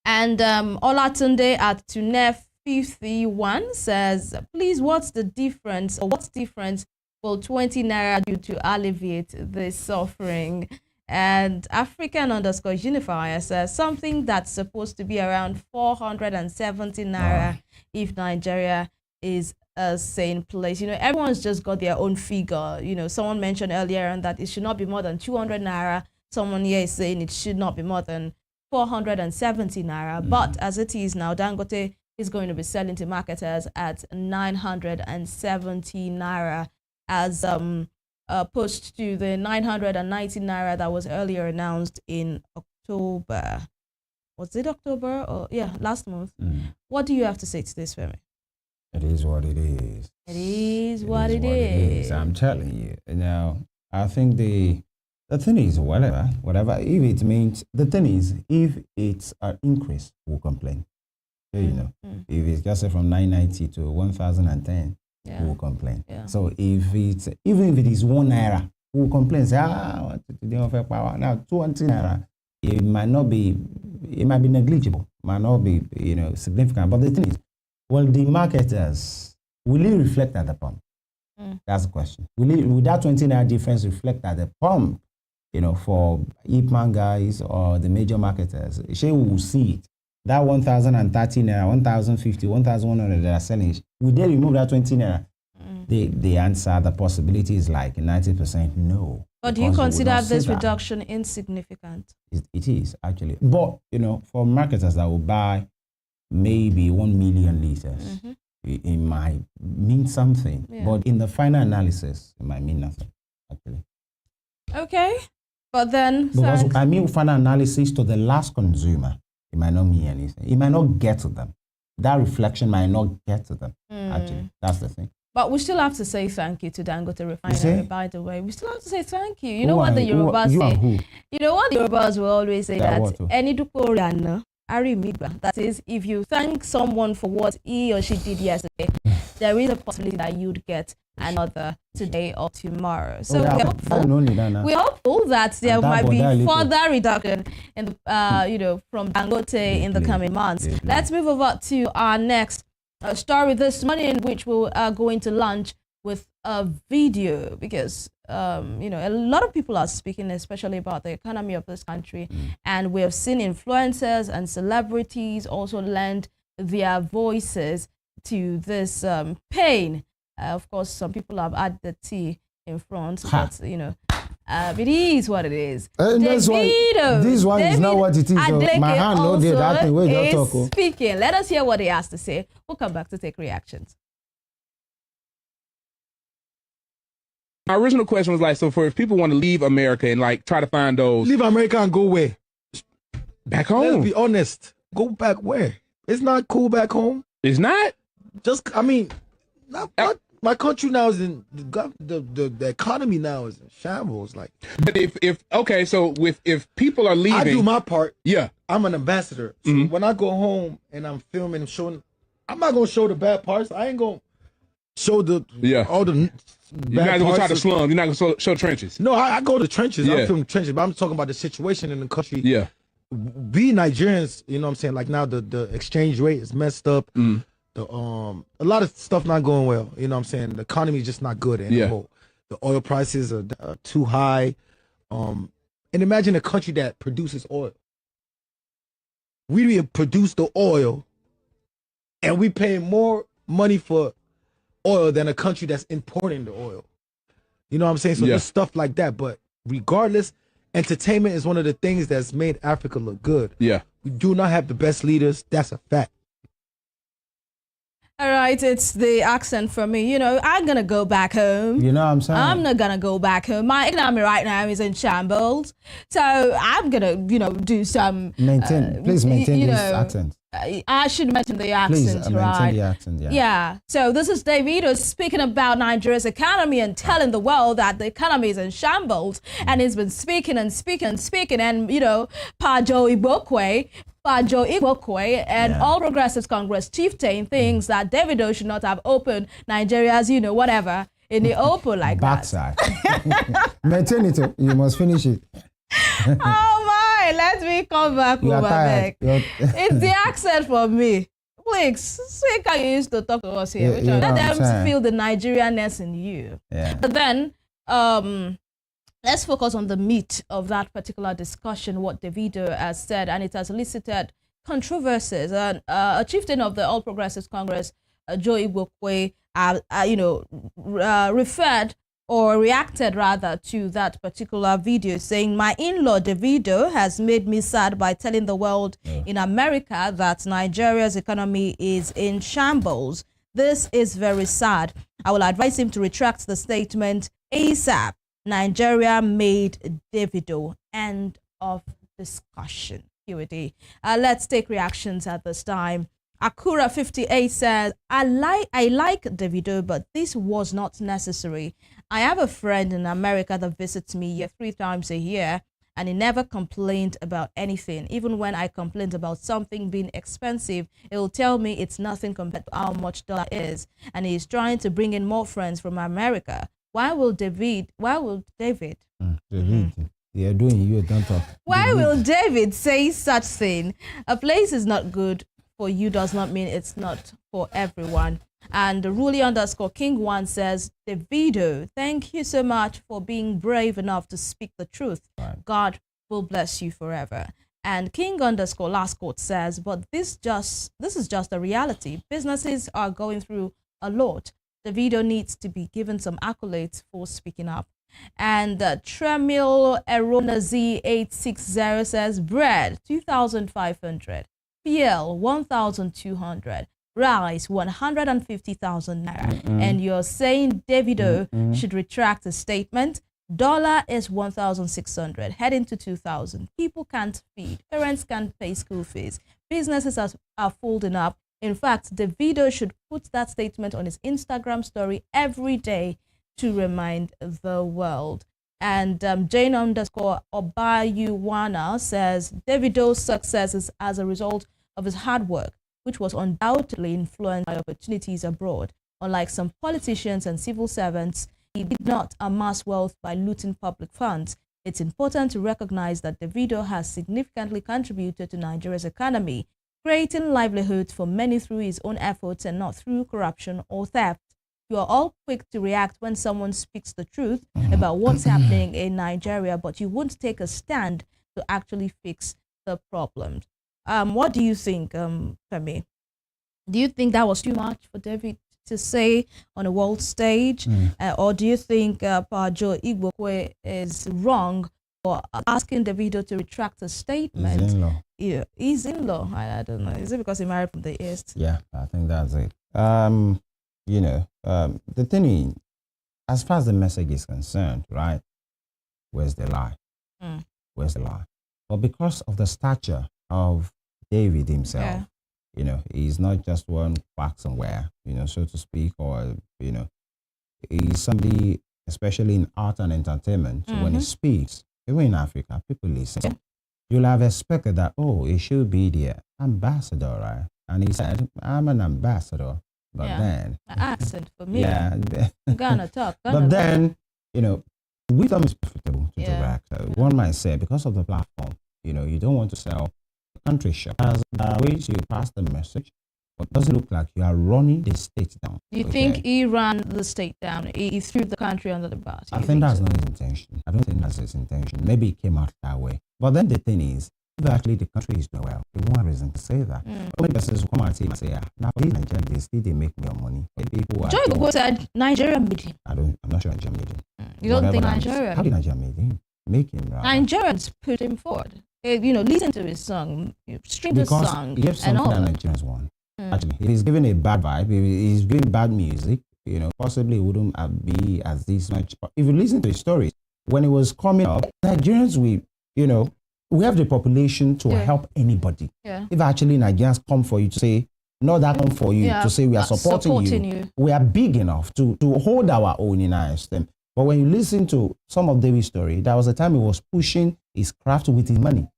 And Olatunde at Tunef 51 says, please, what's difference for 20 naira do to alleviate the suffering? And African_Unifier says something that's supposed to be around 470 naira if Nigeria is a sane place. You know, everyone's just got their own figure. You know, someone mentioned earlier on that it should not be more than 200 naira. Someone here is saying it should not be more than 470 naira. But as it is now, Dangote is going to be selling to marketers at 970 naira. As opposed to the 990 naira that was earlier announced in October. Was it October? Or yeah, last month. What do you have to say to this, Femi? It is what it is. It is what it is. I'm telling you. Now, I think the thing is, whatever. If it means, the thing is, if it's an increase, we'll complain. You know, if it's just from 990 to 1010, we'll complain. Yeah. So even if it is 1 naira, we'll complain. Say, now 20 naira, it might be negligible, might not be, significant. But the thing is, well, the marketers, will it reflect at the pump? That's the question. Will that 20 naira difference reflect at the pump, for Ipman guys or the major marketers? She will see it. That 1,030 naira, 1,050, 1,100 they are selling, will they remove that 20 naira? The answer, the possibility is like 90% no. But do you consider this reduction insignificant? It is, actually. But, for marketers that will buy maybe 1 million liters, it might mean something. Yeah. But in the final analysis, it might mean nothing, actually. Okay. But then... Because final analysis to the last consumer, it might not mean anything. It might not get to them. That reflection might not get to them, actually. That's the thing. But we still have to say thank you to Dangote Refinery, by the way. We still have to say thank you. You know what the Yorubas say? You know what the Yorubas will always say? That is, if you thank someone for what he or she did yesterday, there is a possibility that you'd get another today or tomorrow. So we're hopeful that there might be further reduction in the, from Dangote in the coming months. Let's move over to our next story this morning, which we're going to launch with a video because a lot of people are speaking, especially about the economy of this country, and we have seen influencers and celebrities also lend their voices to this pain. Of course, some people have added the tea in front, but it is what it is. This one is not what it is. My hand no did that thing. Wait, don't talk. Speaking. Let us hear what he has to say. We'll come back to take reactions. My original question was so if people want to leave America and try to find those... Leave America and go where? Back home. Let's be honest. Go back where? It's not cool back home. It's not? My country now is in the economy now is in shambles. But if people are leaving, I do my part. Yeah, I'm an ambassador. So when I go home and I'm filming and showing, I'm not gonna show the bad parts. I ain't gonna show all the. You're not gonna try to slum. You're not gonna show trenches. No, I go to trenches. I film trenches, but I'm talking about the situation in the country. Yeah, we Nigerians, you know what I'm saying? Now the exchange rate is messed up. A lot of stuff not going well. You know what I'm saying? The economy is just not good anymore. The oil prices are too high. And imagine a country that produces oil. We produce the oil, and we pay more money for oil than a country that's importing the oil. You know what I'm saying? So there's stuff like that. But regardless, entertainment is one of the things that's made Africa look good. Yeah. We do not have the best leaders. That's a fact. All right, it's the accent for me. I'm going to go back home. You know what I'm saying? I'm not going to go back home. My economy right now is in shambles. So I'm going to, do some... Please maintain this accent. I should mention the accent, Please, right? maintain the accent, Yeah. So this is Davido speaking about Nigeria's economy and telling the world that the economy is in shambles. And he's been speaking. And, Pajo Igokwe and All Progressives Congress chieftain thinks that Davido should not have opened Nigeria's, whatever, in the open like backside. Maintain it. You must finish it. Oh my, let me come back over back. It's the accent for me. Please, say how you used to talk to us here. Let them feel the Nigerianness in you. Yeah. But then, let's focus on the meat of that particular discussion, what Davido has said, and it has elicited controversies. And a chieftain of the All Progressives Congress, Joe Igokwe, reacted to that particular video, saying, "My in-law Davido has made me sad by telling the world in America that Nigeria's economy is in shambles. This is very sad. I will advise him to retract the statement ASAP. Nigeria made Davido. End of discussion. QD. Let's take reactions at this time. Akura58 says, I like Davido, but this was not necessary. I have a friend in America that visits me 3 times a year, and he never complained about anything. Even when I complained about something being expensive, he'll tell me it's nothing compared to how much dollar is. And he's trying to bring in more friends from America. Why will David? They are doing you don't talk. Why will David say such thing? A place is not good for you does not mean it's not for everyone. And Ruli_King1 says, Davido, thank you so much for being brave enough to speak the truth. Right. God will bless you forever. And King_Last says, but this is just a reality. Businesses are going through a lot. Davido needs to be given some accolades for speaking up. And Tremil Eronazi 860 says, bread 2,500, PL 1,200, rice 150,000 naira. And you're saying Davido should retract his statement. Dollar is 1,600, heading to 2,000. People can't feed. Parents can't pay school fees. Businesses are folding up. In fact, Davido should put that statement on his Instagram story every day to remind the world. And Jane_Obayuwana says, Davido's success is as a result of his hard work, which was undoubtedly influenced by opportunities abroad. Unlike some politicians and civil servants, he did not amass wealth by looting public funds. It's important to recognize that Davido has significantly contributed to Nigeria's economy, creating livelihoods for many through his own efforts and not through corruption or theft. You are all quick to react when someone speaks the truth about what's happening in Nigeria, but you won't take a stand to actually fix the problems. What do you think, Femi? Do you think that was too much for David to say on a world stage? Or do you think Joe Igbokwe is wrong for asking Davido to retract a statement? He's in law. Yeah, he's in law. I don't know. Is it because he married from the East? Yeah, I think that's it. The thing is, as far as the message is concerned, right, where's the lie? Where's the lie? But because of the stature of David himself, he's not just one quack somewhere, so to speak, or, he's somebody, especially in art and entertainment, when he speaks, even in Africa, people listen. Yeah. You'll have expected that, it should be the ambassador, right? And he said, I'm an ambassador. But then, an accent for me. Yeah, Ghana talk. But then, wisdom is profitable to direct. One might say, because of the platform, you don't want to sell the country shop. As ways you pass the message, but it doesn't look like you are running the state down. Do you think he ran the state down? He threw the country under the bus? I think that's not his intention. I don't think that's his intention. Maybe it came out that way. But then the thing is, if actually the country is doing well, there's one reason to say that. Many persons will come and say, now these Nigerians, they make more money. Joy Gogo said Nigeria made him. I'm not sure Nigeria made him. You don't think Nigeria? How did Nigeria make him? Right? Nigerians put him forward. Listen to his song, stream the song, he gave something that Nigerians want. Actually, he's giving a bad vibe. He's doing bad music. Possibly it wouldn't be as this much. But if you listen to his stories, when it was coming up, Nigerians, we have the population to help anybody. Yeah. If actually Nigerians come for you to say, not that come for you to say we are supporting you, we are big enough to hold our own in our esteem. But when you listen to some of David's story, there was a time he was pushing his craft with his money.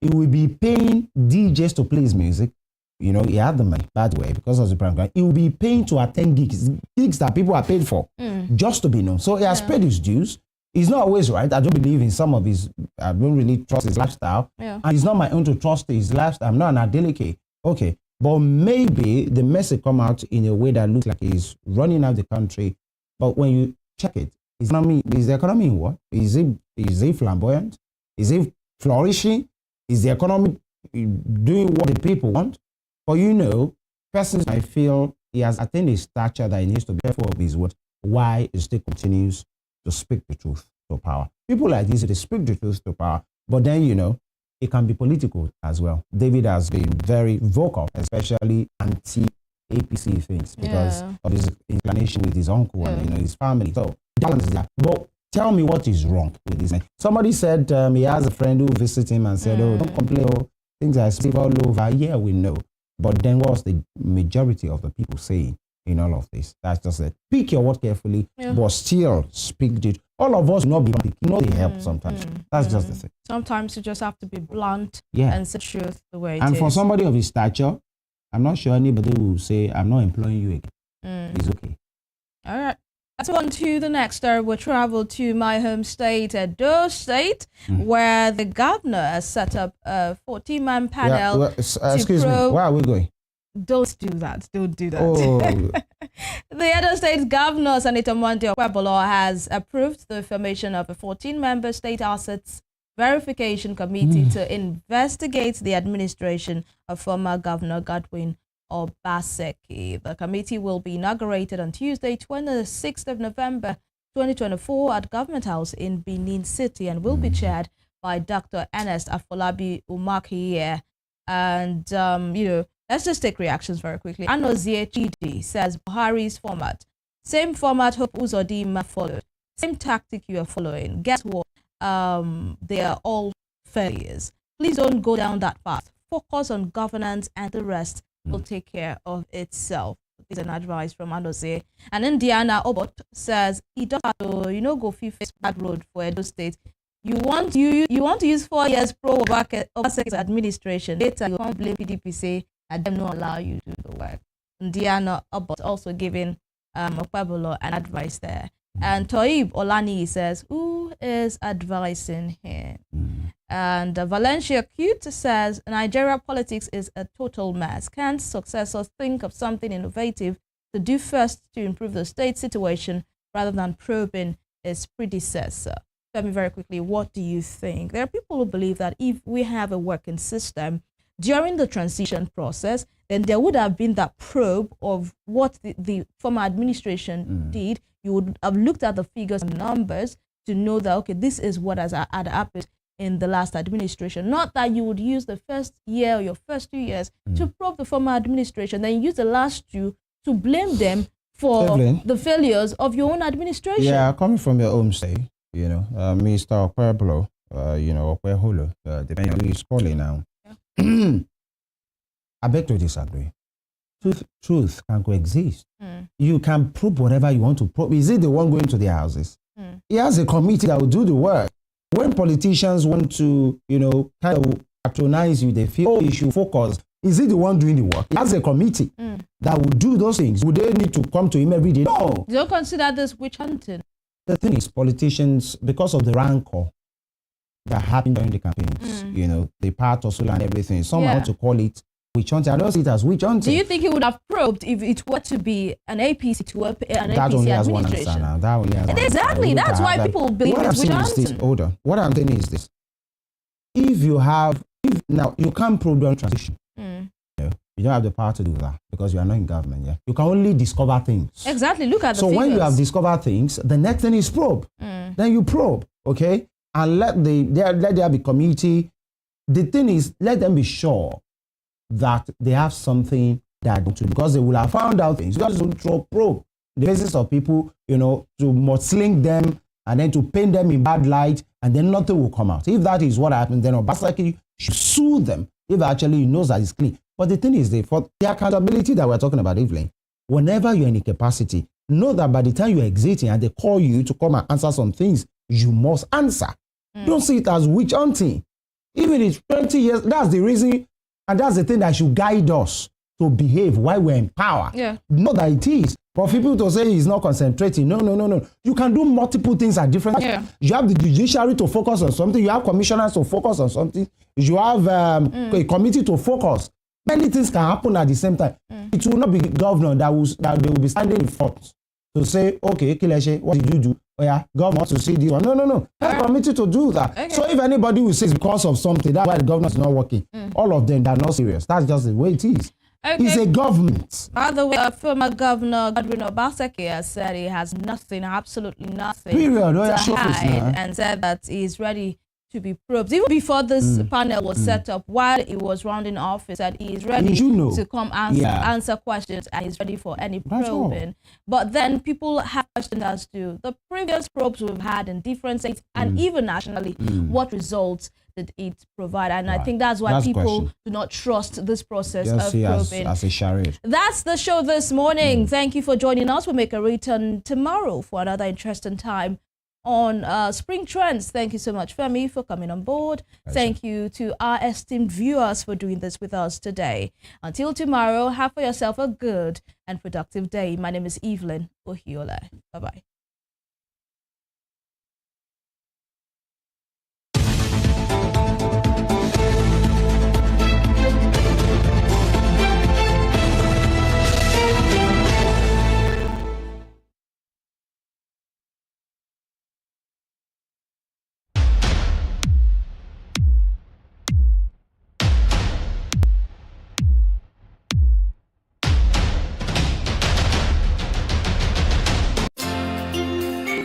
He will be paying DJs to play his music. He had the money, by the way, because of the program. He will be paying to attend gigs that people are paid for, just to be known. So he has paid his dues. He's not always right. I don't believe in some of his, I don't really trust his lifestyle. Yeah. And it's not my own to trust his lifestyle. I'm not an Adeleke. Okay. But maybe the message come out in a way that looks like he's running out the country. But when you check it, is the economy in what? Is it flamboyant? Is it flourishing? Is the economy doing what the people want? But persons might feel he has attained a stature that he needs to be careful of his words. Why he still continues to speak the truth to power. People like this, they speak the truth to power, but then, it can be political as well. David has been very vocal, especially anti-APC things, because of his inclination with his uncle and, his family. So, balance is that. But Tell me what is wrong with this man. Somebody said he has a friend who visited him and said, oh, don't complain, things are expensive all over. Yeah, we know. But then what's the majority of the people saying in all of this? That's just it. Pick your word carefully, but still speak it. All of us not be they help sometimes. That's just the thing. Sometimes you just have to be blunt and say truth the way it is. And for somebody of his stature, I'm not sure anybody will say, I'm not employing you again. It's okay. All right. Let's go on to the next story. We'll travel to my home state, Edo State, where the governor has set up a 14-man panel. Excuse me, where are we going? Don't do that. Don't do that. Oh. The Edo State Governor, Senator Monday Okpebholo, has approved the formation of a 14-member state assets verification committee to investigate the administration of former Governor Godwin Obaseki. The committee will be inaugurated on Tuesday, 26th of November, 2024 at Government House in Benin City and will be chaired by Dr. Ernest Afolabi Umakiye. And, let's just take reactions very quickly. Anozie Chidi says Buhari's format. Same format Hope Uzodinma followed. Same tactic you are following. Guess what? They are all failures. Please don't go down that path. Focus on governance and the rest will take care of itself. Is an advice from Anozie. And then Diana Obot says he don't have to, go face bad road for Edo State. You want to use 4 years pro Obaseki's administration. Later you can't blame PDP say and them not allow you to do the work. And Diana Obot also giving Okpebholo an advice there. And Toib Olani says, who is advising here? And Valencia Cute says, Nigeria politics is a total mess. Can't successors think of something innovative to do first to improve the state situation rather than probing its predecessor? Tell me very quickly, what do you think? There are people who believe that if we have a working system during the transition process, then there would have been that probe of what the former administration did. You would have looked at the figures and numbers to know that, okay, this is what had happened in the last administration. Not that you would use the first year or your first 2 years to probe the former administration, then you use the last 2 to blame them for the failures of your own administration. Yeah, coming from your home state, Mr. Okpebholo, Okpebholo, depending on who he's calling now. Yeah. I beg to disagree. Truth can coexist. You can probe whatever you want to probe. Is it the one going to their houses? He has a committee that will do the work. When politicians want to, kind of patronize you, they feel, oh, you should focus. Is he the one doing the work? He has a committee that will do those things. Would they need to come to him every day? No. You don't consider this witch hunting? The thing is, politicians, because of the rancor that happened during the campaigns, the part of and everything, somehow to call it witch hunting. I don't see it as witch hunting. Do you think he would have probed if it were to be an APC to an APC that only has one answer now. That only has one exactly. Answer. That's why people believe it's witch hunting. Hold on. What I'm saying is this. Now you can't probe during transition. You don't have the power to do that because you are not in government. Yeah, you can only discover things. Exactly. Look at the figures. So when you have discovered things, the next thing is probe. Then you probe, okay, and let there be community. The thing is, let them be sure that they have something that because they will have found out things. You just don't throw probe the basis of people, to mudsling them and then to paint them in bad light, and then nothing will come out. If that is what happened, then Obaseki should sue them if actually he knows that it's clean. But the thing is, for the accountability that we're talking about, Evelyn, whenever you're in a capacity, know that by the time you're exiting and they call you to come and answer some things, you must answer. Don't see it as witch hunting. Even if it's 20 years, that's the reason, and that's the thing that should guide us to behave while we're in power. Yeah. Not that it is. For people to say he's not concentrating, no. You can do multiple things at different times. Yeah. You have the judiciary to focus on something. You have commissioners to focus on something. You have a committee to focus. Many things can happen at the same time. It will not be governor that they will be standing in front to say, okay, Kileshe, what did you do? Oh yeah, governor wants to see this one. No. Have a committee to do that. Okay. So if anybody will say it's because of something, that's why the governor is not working. All of them, they're not serious. That's just the way it is. Okay. It's a government. By the way, former Governor Godwin Obaseki has said he has nothing, absolutely nothing to hide, and said that he's ready to be probed. Even before this panel was set up, while he was rounding off, he said he is ready to come answer questions and he's ready for any probing. But then people have questioned as to the previous probes we've had in different states and even nationally, what results did it provide? And I think that's why people do not trust this process of probing. As a charade. That's the show this morning. Thank you for joining us. We'll make a return tomorrow for another interesting time on Spring Trends. Thank you so much, Femi, for coming on board. Thank you to our esteemed viewers for doing this with us today. Until tomorrow, have for yourself a good and productive day. My name is Evelyn Ohiola. Bye-bye.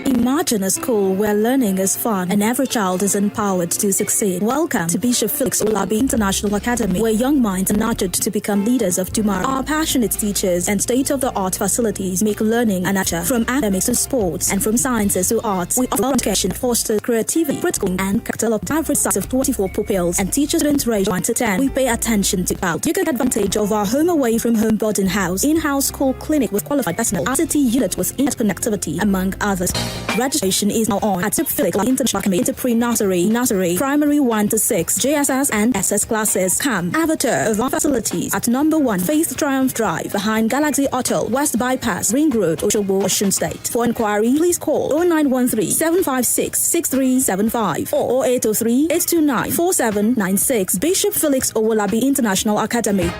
Imagine a school where learning is fun and every child is empowered to succeed. Welcome to Bishop Felix Owolabi International Academy, where young minds are nurtured to become leaders of tomorrow. Our passionate teachers and state-of-the-art facilities make learning a nature, from academics to sports and from sciences to arts. We offer education, foster creativity, critical and capital of average size of 24 pupils and teacher student ratio 1 to 10. We pay attention to out. You get advantage of our home away from home boarding house, in-house school clinic with qualified personnel, ICT unit with internet connectivity, among others. Registration is now on at Felix International Academy into pre-nursery, primary 1 to 6, JSS and SS classes. Come, avatar of our facilities at number 1 Faith Triumph Drive, behind Galaxy Hotel, West Bypass, Ring Road, Osogbo, Osun State. For inquiry, please call 0913-756-6375 or 0803-829-4796. Bishop Felix Owolabi International Academy,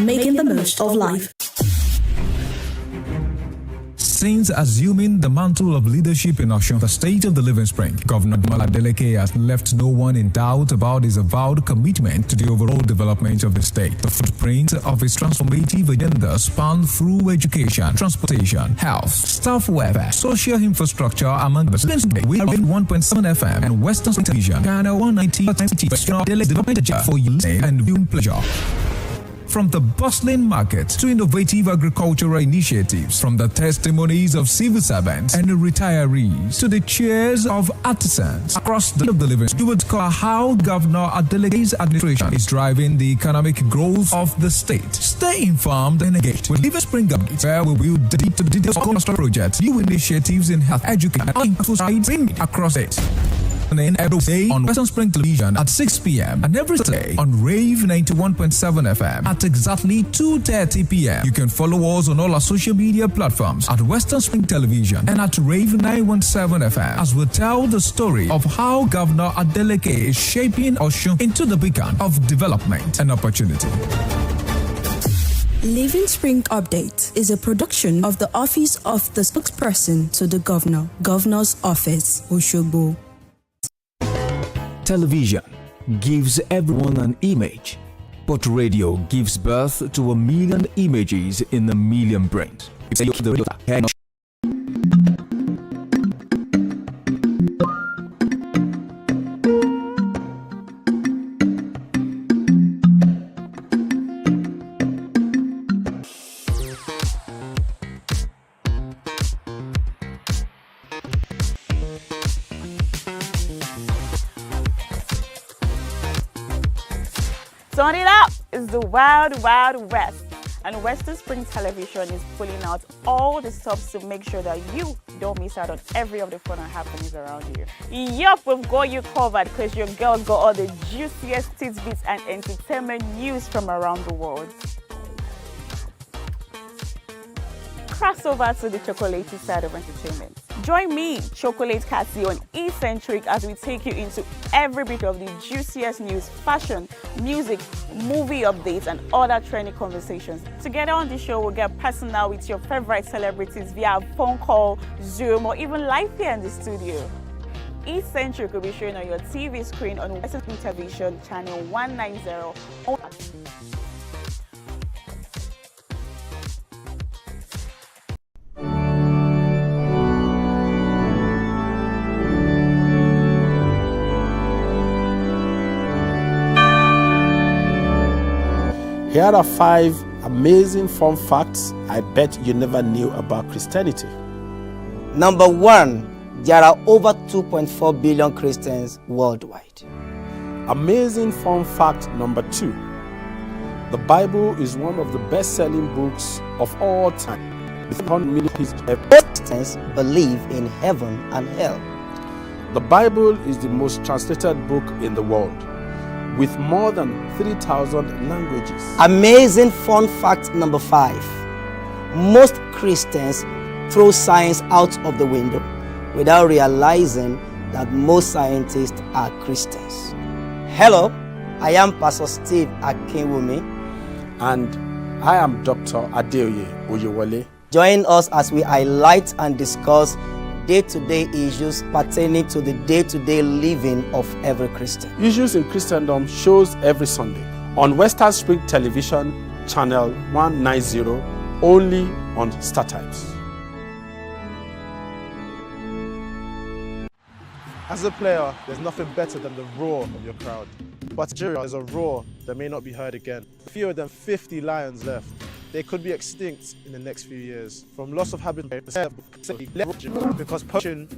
making the most of life. Since assuming the mantle of leadership in Osun, the state of the Living Spring, Governor Demola Adeleke has left no one in doubt about his avowed commitment to the overall development of the state. The footprint of his transformative agenda spanned through education, transportation, health, staff welfare, social infrastructure, among others. We are 1.7 FM and Western Television, Ghana 190 development agenda for you and viewing pleasure. From the bustling market to innovative agricultural initiatives, from the testimonies of civil servants and retirees to the cheers of artisans across the Living, you would call how Governor Adeleke's administration is driving the economic growth of the state. Stay informed and engaged with Living Spring Updates, where we will dig into the details of construction projects, new initiatives in health, education, and society across it. Every day on Western Spring Television at 6 p.m. and every Saturday on Rave 91.7 FM at exactly 2:30 p.m. You can follow us on all our social media platforms at Western Spring Television and at Rave 917 FM as we tell the story of how Governor Adeleke is shaping Osun into the beacon of development and opportunity. Living Spring Update is a production of the Office of the Spokesperson to the Governor, Governor's Office, Osogbo. Television gives everyone an image, but radio gives birth to a million images in a million brains. Turn it up! It's the Wild Wild West, and Western Spring Television is pulling out all the stops to make sure that you don't miss out on every of the fun and happenings around you. Yup, we've got you covered because your girl got all the juiciest tidbits and entertainment news from around the world. Cross over to the chocolatey side of entertainment. Join me, Chocolate Cassie, on Eccentric as we take you into every bit of the juiciest news, fashion, music, movie updates, and other trending conversations. Together on the show, we'll get personal with your favorite celebrities via phone call, Zoom, or even live here in the studio. Eccentric will be shown on your TV screen on Western Spring Television, channel 190. Here are 5 amazing fun facts I bet you never knew about Christianity. Number 1, there are over 2.4 billion Christians worldwide. Amazing fun fact number 2. The Bible is one of the best-selling books of all time. With 100 million pieces of Christians believe in heaven and hell. The Bible is the most translated book in the world, with more than 3,000 languages. Amazing fun fact number 5. Most Christians throw science out of the window without realizing that most scientists are Christians. Hello, I am Pastor Steve Akinwumi. And I am Dr. Adeoye Oyewole. Join us as we highlight and discuss day-to-day issues pertaining to the day-to-day living of every Christian. Issues in Christendom shows every Sunday on Western Spring Television, channel 190, only on Star Times. As a player, there's nothing better than the roar of your crowd. But Nigeria is a roar that may not be heard again. Fewer than 50 lions left. They could be extinct in the next few years. From loss of habitat because poaching.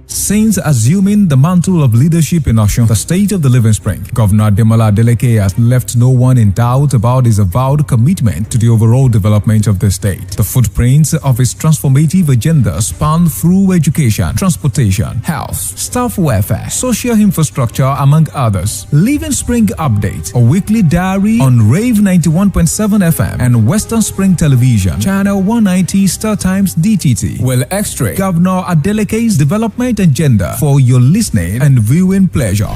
Since assuming the mantle of leadership in Osun, the state of the Living Spring, Governor Demola Adeleke has left no one in doubt about his avowed commitment to the overall development of the state. The footprints of his transformative agenda span through education, transportation, health, staff welfare, social infrastructure, among others. Living Spring Update, a weekly diary on Rave 91.7 FM and Western Spring Television, channel 190 Star Times DTT, will extract Governor Adeleke's development agenda for your listening and viewing pleasure.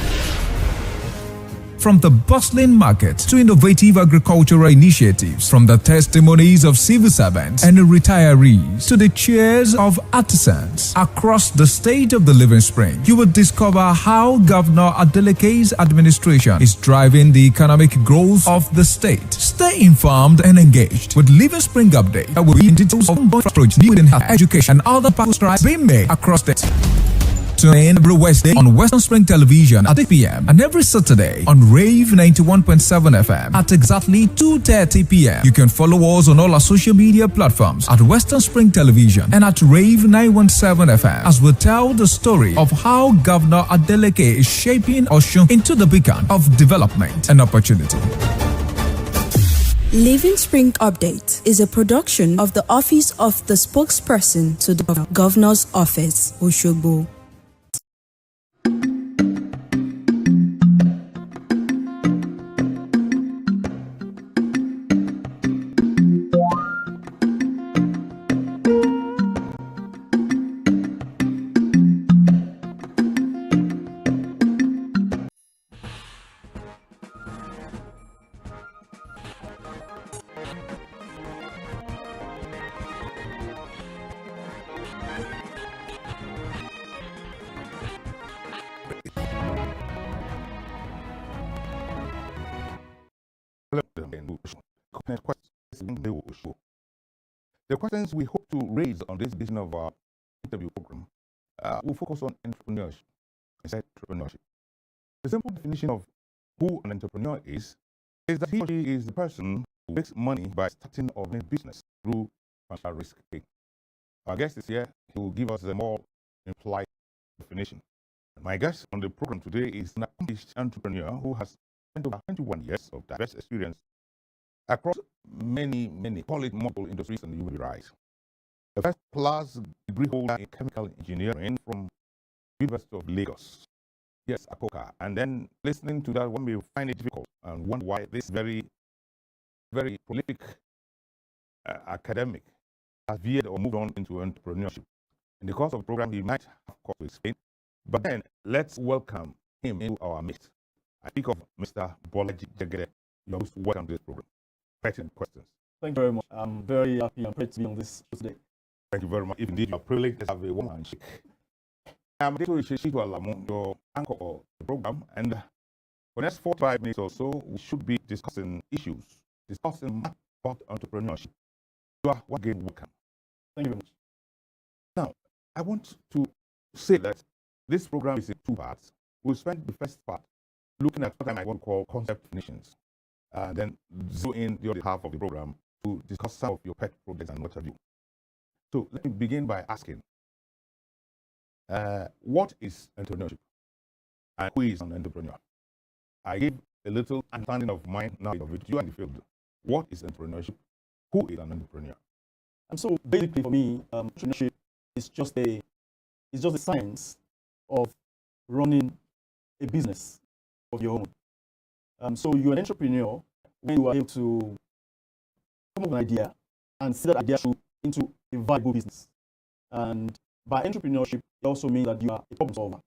From the bustling market to innovative agricultural initiatives, from the testimonies of civil servants and retirees to the cheers of artisans across the state of the Living Spring, you will discover how Governor Adeleke's administration is driving the economic growth of the state. Stay informed and engaged with Living Spring Update that will be in details of approach, new in health, education, and other powerful strides being made across the Tune in every Wednesday on Western Spring Television at 8 p.m. and every Saturday on Rave 91.7 FM at exactly 2:30 p.m. You can follow us on all our social media platforms at Western Spring Television and at Rave 917 FM as we tell the story of how Governor Adeleke is shaping Osun into the beacon of development and opportunity. Living Spring Update is a production of the Office of the Spokesperson to the Governor's Office, Osogbo. The questions we hope to raise on this edition of our interview program will focus on entrepreneurship. The simple definition of who an entrepreneur is that he or she is the person who makes money by starting or running business through financial risk taking. Our guest is here. He will give us a more implied definition. My guest on the program today is an accomplished entrepreneur who has spent over 21 years of diverse experience across many, call it multiple industries, and you will be right. A first-class degree holder in chemical engineering from University of Lagos. Yes, Akoka. And then listening to that, one may find it difficult and wonder why this very prolific academic has veered or moved on into entrepreneurship. In the course of the program, he might have cause to explain. But then, let's welcome him into our midst. I speak of Mr. Bolaji Jegede. You're most welcome to this program. Questions. Thank you very much. I'm very happy and proud to be on this show today. Thank you very much. If indeed you are privileged to have a woman shake. I'm going to your anchor of the program, and for the next 45 minutes or so, we should be discussing issues, discussing about entrepreneurship. You are again welcome. Thank you very much. Now, I want to say that This program is in 2 parts. We'll spend the first part looking at what I might want to call concept definitions, then zero in the other half of the program to discuss some of your pet projects and what have you. So let me begin by asking, what is entrepreneurship and who is an entrepreneur? I give a little understanding of mine now of it. You are in the field. What is entrepreneurship? Who is an entrepreneur? And so basically for me, entrepreneurship is just the science of running a business of your own. So you're an entrepreneur when you are able to come up with an idea and see that idea through into a viable business. And by entrepreneurship, it also means that you are a problem solver,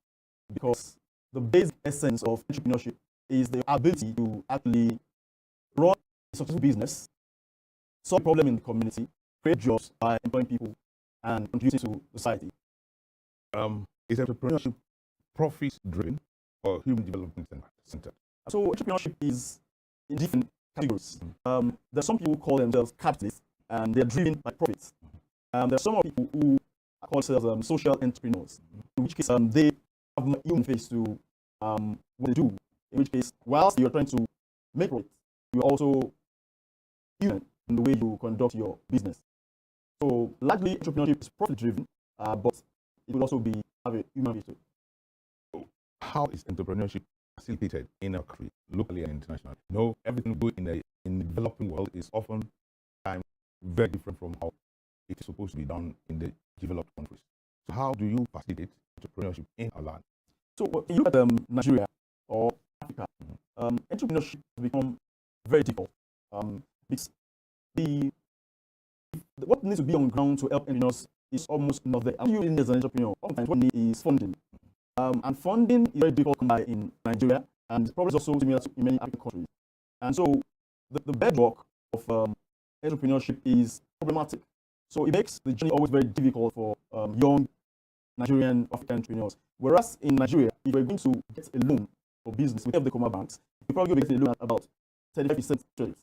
because the basic essence of entrepreneurship is the ability to actually run a successful business, solve a problem in the community, create jobs by employing people, and contributing to society. Is entrepreneurship profit-driven or human development centered? So entrepreneurship is in different categories. There's some people who call themselves capitalists, and they're driven by profits. There are some people who call themselves social entrepreneurs, in which case they have a human face to what they do. In which case, whilst you're trying to make profit, you're also human in the way you conduct your business. So largely entrepreneurship is profit-driven, but it will also have a human face to it. So how is entrepreneurship facilitated in our country, locally and internationally? No, everything good in the developing world is often very different from how it is supposed to be done in the developed countries. So how do you facilitate entrepreneurship in our land? So when you look at Nigeria or Africa, entrepreneurship has become very difficult. Because what needs to be on ground to help entrepreneurs is almost not there. You need as an entrepreneur, sometimes what you need is funding. And funding is very difficult to come by in Nigeria, and probably also similar to in many African countries. And so the bedrock of entrepreneurship is problematic. So it makes the journey always very difficult for young Nigerian African entrepreneurs. Whereas in Nigeria, if you're going to get a loan for business with the commercial banks, you probably get a loan at about 35% interest.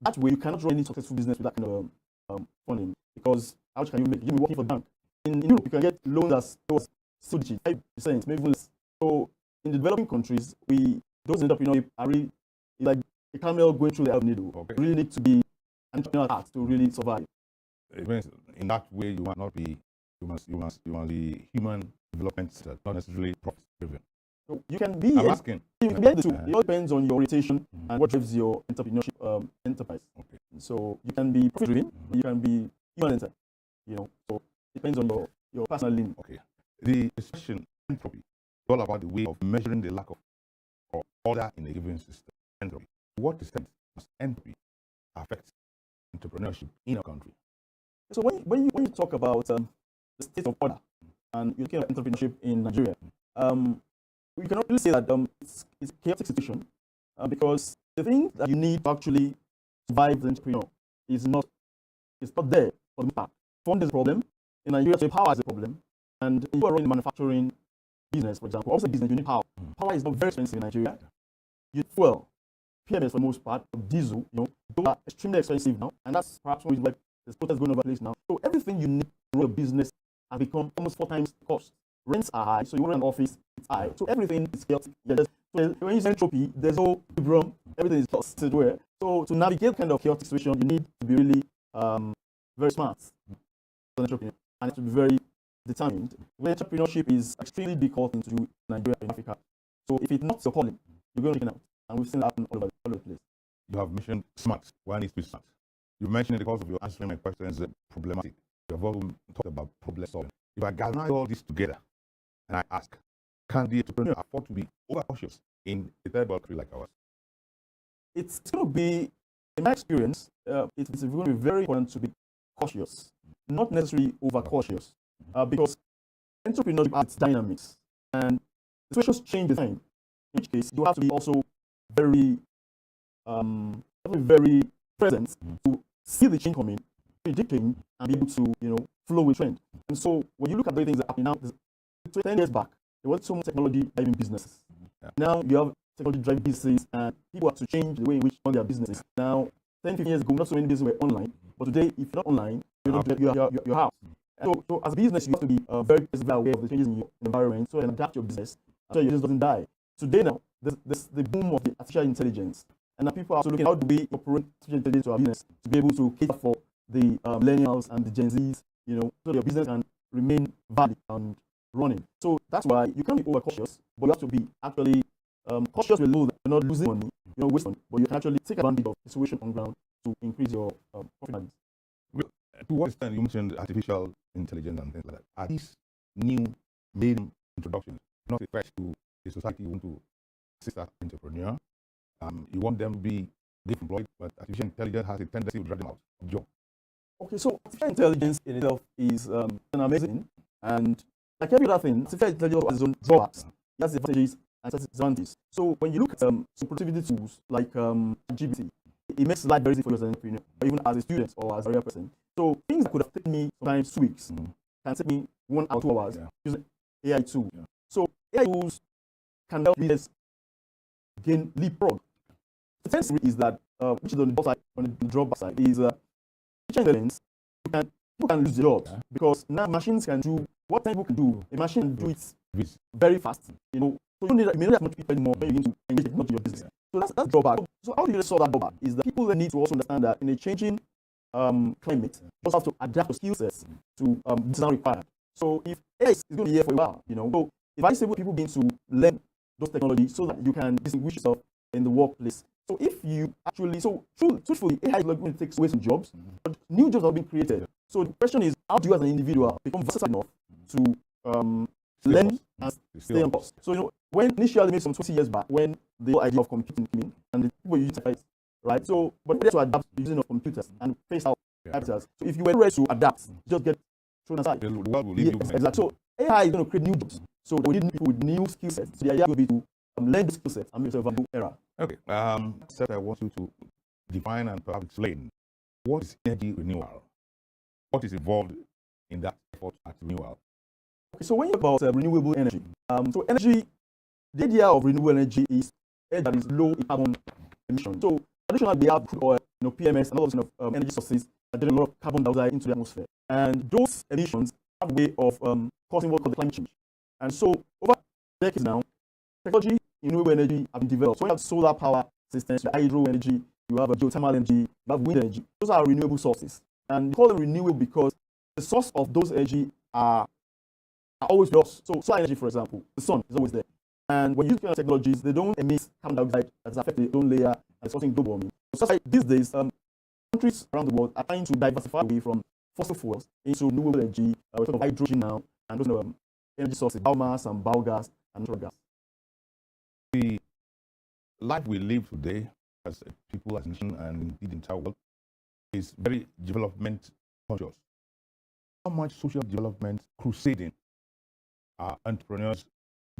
That way, you cannot run any successful business with that kind of funding, because how much can you make? You'll be working for the bank. In Europe, you can get loans as low as 5%, maybe less. So in the developing countries, those entrepreneurs are really like a camel going through the eye of needle. Okay. You really need to be an entrepreneur at heart to really survive. It means in that way you must not be you must be human development centered, not necessarily profit driven. So you can be. I'm asking. You can be the two. It all depends on your orientation and what drives your entrepreneurship enterprise. Okay. So you can be profit driven, you can be human centered. So it depends on your personal lean. Okay. The expression entropy is all about the way of measuring the lack of order in a given system. Entropy. To what extent does entropy affect entrepreneurship in our country? So when you talk about the state of order and you're looking at entrepreneurship in Nigeria, we cannot really say that it's a chaotic situation, because the thing that you need to actually survive as an entrepreneur is not there for the part. Fund is a problem. In Nigeria, so power is a problem. And if you are running a manufacturing business, for example, also business, you need power. Power is not very expensive in Nigeria. You need fuel, PMS for the most part, diesel, those are extremely expensive now, and that's perhaps one reason why there's protests going over the place now. So everything you need to run a business has become almost 4 times the cost. Rents are high, so you run an office, it's high. So everything is chaotic. So when you say entropy, there's no equilibrium, everything is chaos everywhere. So to navigate kind of chaotic situation, you need to be really very smart as an entrepreneur, and to be very determined. When entrepreneurship is extremely difficult thing to do in Nigeria and Africa. So if it's not your calling, you're going to get out. And we've seen that happen all over the place. You have mentioned smart. One needs to be smart. You mentioned in the course of your answering my questions problematic. You have also talked about problem solving. If I galvanize all this together and I ask, can the entrepreneur afford to be overcautious in a third world country like ours? It's going to be, in my experience, it's going to be very important to be cautious, not necessarily overcautious, because entrepreneurship has its dynamics, and the situations change with time. In which case, you have to be also very present to see the change coming, predict change, and be able to flow with trend. And so when you look at the things that happen now, 10 years back, there was so much technology driving businesses. Yeah. Now you have technology driving businesses, and people have to change the way in which they run their businesses. Now, 10, 15 years ago, not so many businesses were online, but today, if you're not online, you don't get your house. So as a business, you have to be very aware of the changes in your environment so you can adapt your business so your business doesn't die. Today now, there's the boom of the artificial intelligence. And now people are also looking at how do we operate artificial intelligence to our business to be able to cater for the millennials and the Gen Zs, so your business can remain valid and running. So that's why you can't be overcautious, but you have to be actually cautious with low that you're not losing money, you don't waste money, but you can actually take advantage of the situation on ground to increase your profit margins. Well, to what extent you mentioned artificial intelligence and things like that? Are these new main introductions not a threat to the society you want to assist as entrepreneur? You want them to be employed, but artificial intelligence has a tendency to drive them out of job. Okay, so artificial intelligence in itself is amazing, and like every other thing, artificial intelligence has its own drawbacks. It has advantages and disadvantages. So when you look at some productivity tools like GPT, it makes life very easy for you as an entrepreneur, or even as a student or as a career person. So things that could have taken me sometimes 2 weeks can take me 1 or 2 hours using AI tool. So AI tools can help business gain leapfrog. The tendency is that, which is on the drawback side, is artificial intelligence, people can lose their jobs because now machines can do what people can do. A machine can do it very fast, So you may not have much people anymore when you begin to engage technology in your business. So that's the drawback. So how do you solve that drawback? Is that people need to also understand that in a changing climate, you also have to adapt your skill sets to design required. So if AI is going to be here for a while, so if I say people begin to learn those technologies so that you can distinguish yourself in the workplace. So if you actually, truthfully, AI is not going to take away some jobs, but new jobs are being created. So the question is, how do you as an individual become versatile enough to learn and stay on course? So, when initially, maybe some 20 years back, when the whole idea of computing came in, and the people use it, right? So, but we have to adapt to using of computers and face out computers. So if you were ready to adapt, just get thrown aside. Exactly. So AI is going to create new jobs. So we need people with new skill sets. So the idea will be to learn the skill sets and make yourself a new era. Okay. Seth, I want you to define and perhaps explain what is energy renewal. What is involved in that effort at renewal? Okay, so when you talk about renewable energy, so energy, the idea of renewable energy is energy that is low in carbon emission. So additionally, we have crude oil, PMS, and other of energy sources that generate a lot of carbon dioxide into the atmosphere. And those emissions have a way of causing what we call the climate change. And so over decades now, technology in renewable energy have been developed. So you have solar power systems, you have hydro energy, you have geothermal energy, you have wind energy. Those are renewable sources. And we call them renewable because the source of those energy are always lost. So solar energy, for example, the sun is always there. And when you use kind of technologies, they don't emit carbon dioxide that affect the ozone layer and causing global warming. So like these days, countries around the world are trying to diversify away from fossil fuels into renewable energy. We're talking of hydrogen now, and those energy sources, biomass and biogas and natural gas. The life we live today as people, as a nation, and indeed the entire world is very development conscious. How much social development crusading are entrepreneurs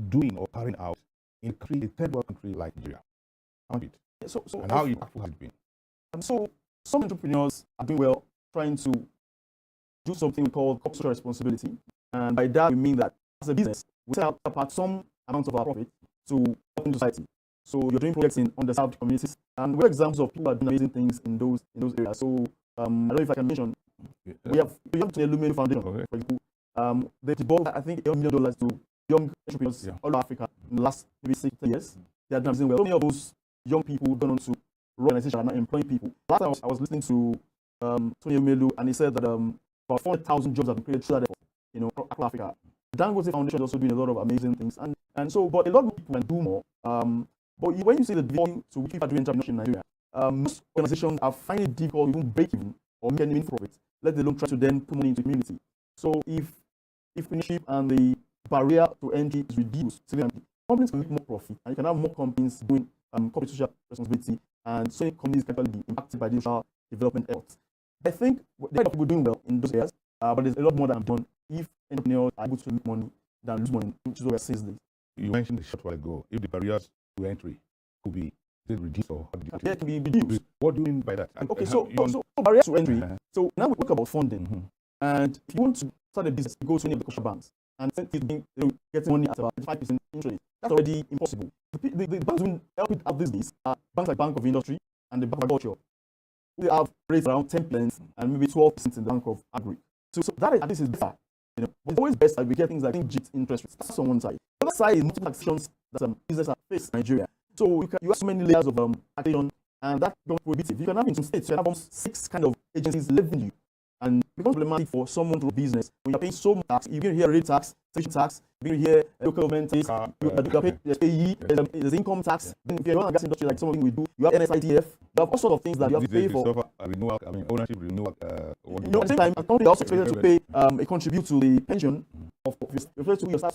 doing or carrying out in a third world country like Nigeria? And how impactful has it been? So some entrepreneurs are doing well, trying to do something we call corporate social responsibility. And by that, we mean that as a business, we set apart some amount of our profit to help in society. So you're doing projects in underserved communities. And we're examples of people who are doing amazing things in those areas. So I don't know if I can mention, we have the Illumine Foundation, for example. They've devoted, I think, $1 million to young entrepreneurs all over Africa in the last maybe 6 years. They are doing amazing well. So many of those young people gone on to run organizations are not employing people. Last time I was listening to Tony Omelu, and he said that about 400,000 jobs have been created through that effort, across Africa. The Dangote Foundation is also doing a lot of amazing things, and so, but a lot of people can do more. But when you see the volume to which people are doing entrepreneurship in Nigeria, most organizations are finding it difficult to even break even or make any meaningful profit, let alone try to then put money into the community. So if entrepreneurship and the barrier to entry is reduced, companies can make more profit, and you can have more companies doing corporate social responsibility, and so many companies can actually be impacted by the social development efforts. I think there are people doing well in those areas, but there's a lot more that I'm done if entrepreneurs are able to make money than lose money, which is what we're seeing these days. You mentioned a short while ago, if the barriers to entry could be reduced or they can be reduced. What do you mean by that? Okay, so barriers to entry. So now we talk about funding, and if you want to start a business, you go to any of the commercial banks and getting money at about 5% interest. That's already impossible. The banks who help it out these days are banks like Bank of Industry and the Bank of Agriculture. They have rates around 10% and maybe 12% in the Bank of Agri. So that at least is better. You know, but it's always best that we get things like JIT interest rates. That's on one side. The other side is multiple taxations that businesses face in Nigeria. So you have so many layers of taxation, and that becomes prohibitive. You can have in some states, you have 6 kind of agencies levying you, and it becomes problematic for someone to run business when you're paying so much tax. You can hear rate tax, station tax, you can hear local government tax, you pay PAYE, there's income tax. Then if you're in the gas industry like some of we do, you have NSITF, you have all sorts of things that you have to pay for. Renewal, ownership renewal. At the same time, a company also expected to pay a contribute to the pension of your staff.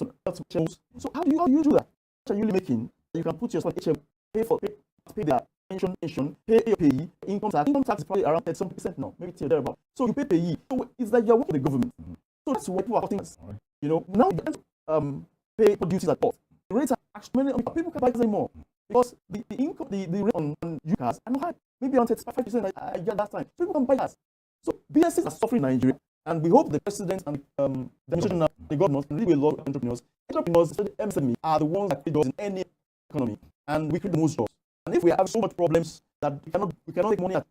So how do you do that? What are you really making? You can put your staff HM, pay their pension, pay your PAYE, income tax. Income tax is probably around 30% now, maybe thereabout. So you pay PAYE. So it's like you're working with the government. So that's why people are cutting us. You know, now you can't pay duties at all. The rates are actually people can't buy this anymore because the income, the rate on new cars are not high. Maybe around 35%. I get that time. So people can buy cars. So businesses are suffering in Nigeria, and we hope the president and the administration, the government, can really a lot of entrepreneurs. Entrepreneurs, especially MSME, are the ones that create jobs in any economy, and we create the most jobs. And if we have so much problems that we cannot take money at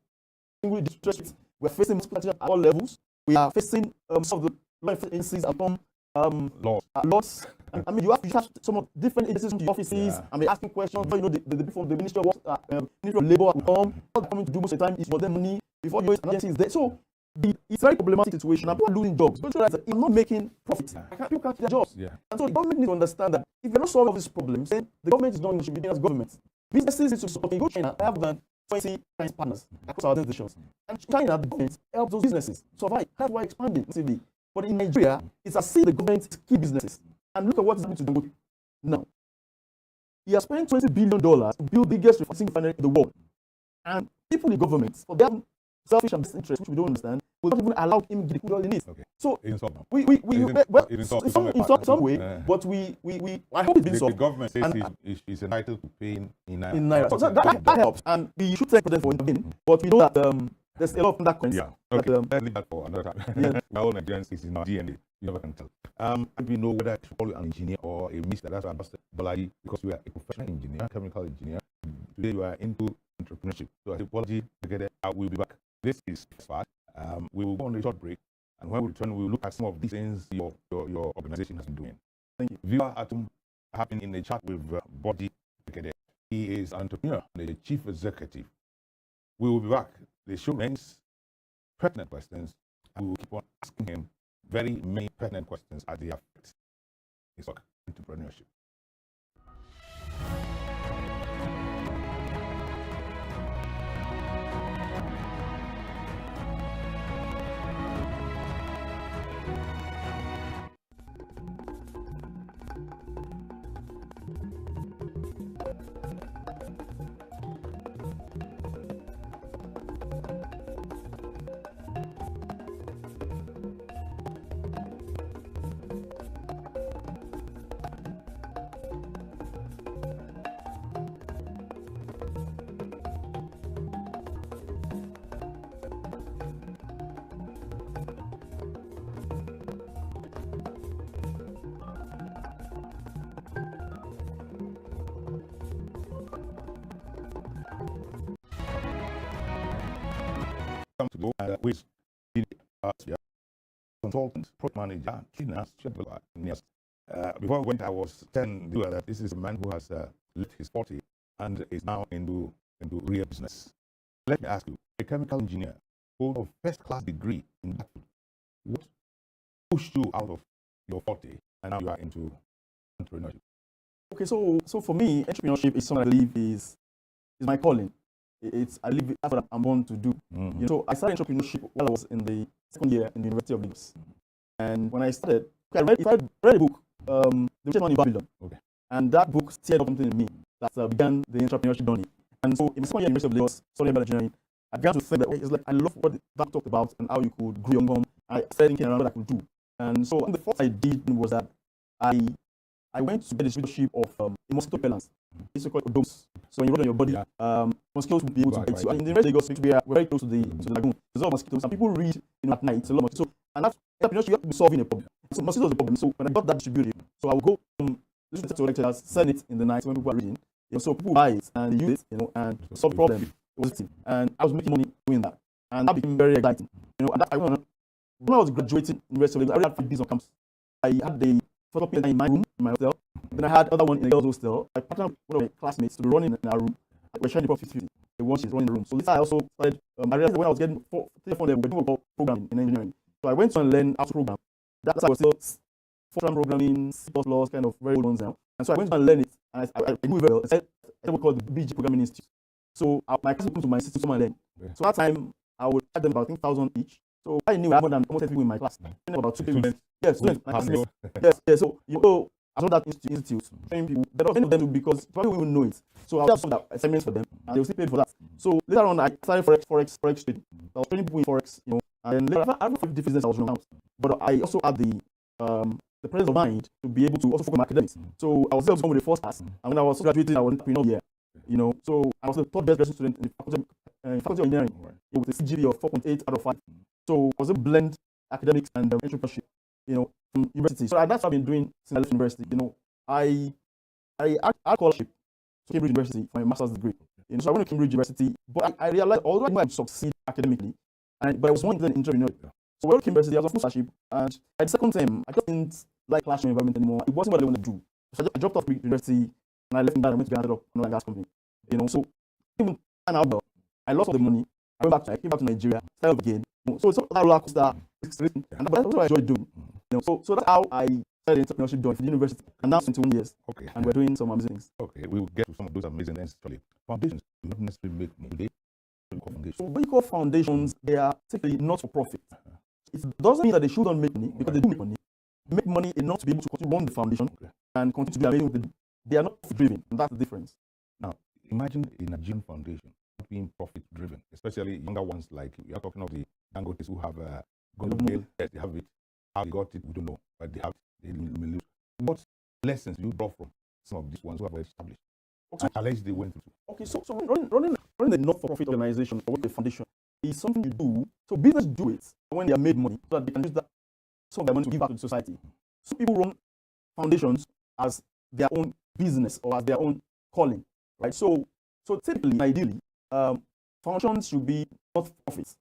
single distress, we're facing multiple at all levels. We are facing some of the law agencies upon laws. I mean, you have some of different agencies to offices. Yeah. I mean, asking questions. You know, the Ministry of Ministry of Labour will come. What they're coming to do most of the time is for them money. Before you agency is there. So it's a very problematic situation. And people are losing jobs. Don't realize that if not making profits, people can't keep their jobs. Yeah. And so the government needs to understand that if you're not solving these problems, then the government is not going to be as government. Businesses need to support. Go to China. I have done 20 Chinese partners across our organizations. And China, the government helps those businesses survive. That's why expanding massively. But in Nigeria, it's as if the government is key businesses. And look at what is happening to Dangote now. He has spent $20 billion to build the biggest refinery in the world. And people in government, for their selfish and business interests, which we don't understand, will not even allow him to do all he needs. Okay. So in some way, but I hope it's been solved. The government says he's entitled to pay in naira. So that helps, and we should thank President for intervening. But we know that there's a lot of that. Yeah. Okay. Let's leave that for another time. Yeah. My own Nigerians is in our DNA. You never can tell. We know whether to call you an engineer or a minister. That's why I asked Bolaji, because you are a professional engineer, chemical engineer. Today you are into entrepreneurship. So I say, Bolaji, we'll be back. This is part. We will go on a short break, and when we return, we will look at some of these things your organization has been doing. Thank you. Viewer Atom happening in a chat with Bolaji. He is an entrepreneur and the chief executive. We will be back. The show remains pertinent questions, and we will keep on asking him very many pertinent questions as they affect his work, entrepreneurship. To go with consultant, product manager, before I went, I was telling you that this is a man who has left his 40 and is now into real business. Let me ask you, a chemical engineer, hold a first-class degree in that field, what pushed you out of your 40 and now you are into entrepreneurship? Okay, so for me, entrepreneurship is something I believe is my calling. That's what I'm born to do. Mm-hmm. You know, so I started entrepreneurship while I was in the second year in the University of Lagos. And when I started, I read a book, The Richest Man in Babylon. Okay. And that book stirred up something in me that began the entrepreneurship journey. And so in the second year in the University of Lagos, studying about engineering, I began to think that it's like I love what that talked about and how you could grow your income. I started thinking around what I could do. And so the first I did was that I went to get the leadership of a mosquito repellents. It's called odomes. So when you rub on your body, mosquitoes will be able to bite you. And in the University of Lagos, we are very close to the lagoon. There's a lot of mosquitoes. And people read at night. It's a lot of mosquitoes. And that's you have to be solving a problem. So mosquitoes are the problem. So when I got that distributed, so I would go listen to lecturers, send it in the night when people are reading. So people buy it and use it, and solve the problem. And I was making money doing that. And that became very exciting. And I went on when I was graduating in University of Lagos, I already had 3 days on campus. I had the photocopy in my room, in my hostel. Then I had other one in a girls' hostel. I partnered with one of my classmates to be running in our room. We're sharing the profit 50. The one she's running the room. So later I also started, I realized that when I was getting 4 level, we were doing programming in engineering. So I went to learn how to program. That's why I was still program programming, C++, kind of very old ones now. And so I went to learn it, and I knew it very well. I started what we call the BG Programming Institute. So my class would come to my institute to come and learn. Yeah. So that time, I would charge them about 1,000 each. So I knew I had more than almost 10 people in my class. About 2 people. Yes, students. Yes. So you go, I run that institute, training people. But not many of them because probably we will know it. So I'll have some assignments for them, and they'll still pay for that. So later on, I started forex trading. I was training people in forex, and then later I have 5 different businesses I was running out. But I also had the presence of mind to be able to also focus on academics. So I was able to come with the first class, and when I was graduating, I was not here. So I was the third best graduate student in the faculty of engineering with a CGPA of 4.8 out of 5. So I was able to blend academics and entrepreneurship, from university. So that's what I've been doing since I left university. I had scholarship to Cambridge University for my master's degree. So I went to Cambridge University, but I realized although I knew I'd succeed academically, but I was one in entrepreneur. So I went to Cambridge University, I was on scholarship, and at the second term, I just didn't like classroom environment anymore. It wasn't what I wanted to do. So I dropped off university, and I left and went to get up an oil and gas company. So even I lost all the money. I came back to Nigeria, started up again. So it's that roller coaster, and that's what I enjoy doing. So that's how I started entrepreneurship joint for the university, and now 21 years. Okay. And we're doing some amazing things. Okay, we will get to some of those amazing things shortly. Foundations do not necessarily make money. So when you call foundations, they are typically not for profit. It doesn't mean that they shouldn't make money, because they do make money. They make money enough to be able to continue run the foundation and continue to be amazing with it. They are not driven, and that's the difference. Now, imagine a Nigerian foundation not being profit driven, especially younger ones like you are talking of the Dangotes who have gone to jail. Yes, they have it. How they got it, we don't know, but they have it. They lose. What lessons you draw from some of these ones who have established? Okay. And challenge they went through. Okay, so running a not-for-profit organization or a foundation is something you do. So business do it when they are made money, so that they can use that some of their money to give back to the society. Some people run foundations as their own business or as their own calling, right? So typically, ideally, foundations should be not profits,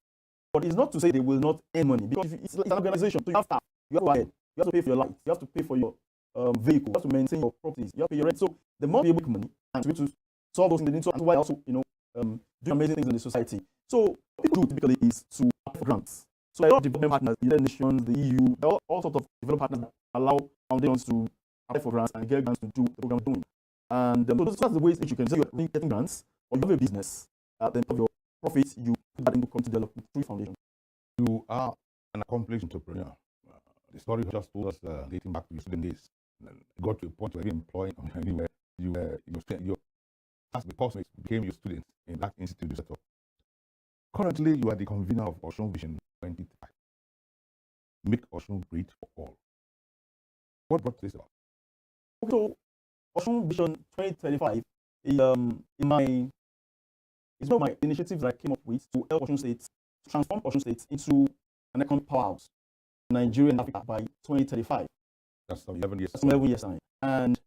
but it's not to say they will not earn money, because it's like an organization. So you have staff, you have to overhead, you have to pay for your lights, you have to pay for your vehicle, you have to maintain your properties, you have to pay your rent. So the more you make money and to be able to solve those things, and so why also do amazing things in the society. So what people do typically is to apply for grants. So a lot of development partners, the United Nations, the EU, all sorts of development partners that allow foundations to apply for grants and get grants to do the program doing. And so that's the ways in which you can say you're getting grants, or you have a business, then of your profits, you put that into community development through foundation. You are an accomplished entrepreneur. The story you just told us, dating back to your student days, got to a point where you're employing anywhere. As the person became your student in that institute you set up. Currently, you are the convener of Osun Vision 2035. Make Osun great for all. What brought this about? So, Osun Vision 2035 is one of my initiatives that I came up with to help Osun State, to transform Osun State into an economic powerhouse in Nigeria and Africa by 2035. That's 11 years. That's 11 years time. And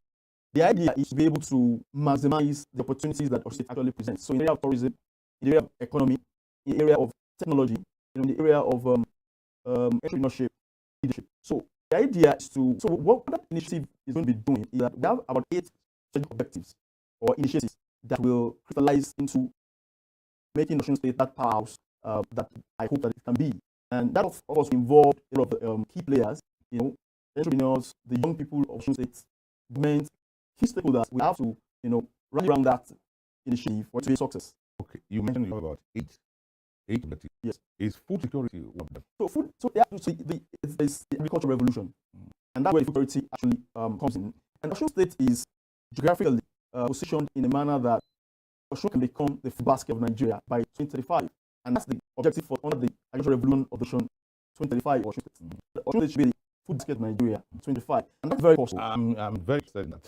the idea is to be able to maximize the opportunities that Osun State actually presents. So in the area of tourism, in the area of economy, in the area of technology, in the area of entrepreneurship, leadership. So the idea is so what that initiative is going to be doing is that we have about 8 strategic objectives or initiatives that will crystallize into making Osun State that powerhouse that I hope that it can be. And that of course involved a lot of key players, entrepreneurs, the young people of Osun State, government, key stakeholders. We have to, rally around that initiative for it to be a success. Okay, you mentioned you have about 8 objectives. Yes. Is food security one of them? So it's the agricultural revolution, and that's where food security actually comes in. And Osun State is geographically positioned in a manner that Osun can become the food basket of Nigeria by 2035, and that's the objective for under the agricultural revolution of Osun 2035. Osun State should be the food basket of Nigeria 2025, and that's very possible. I'm very excited that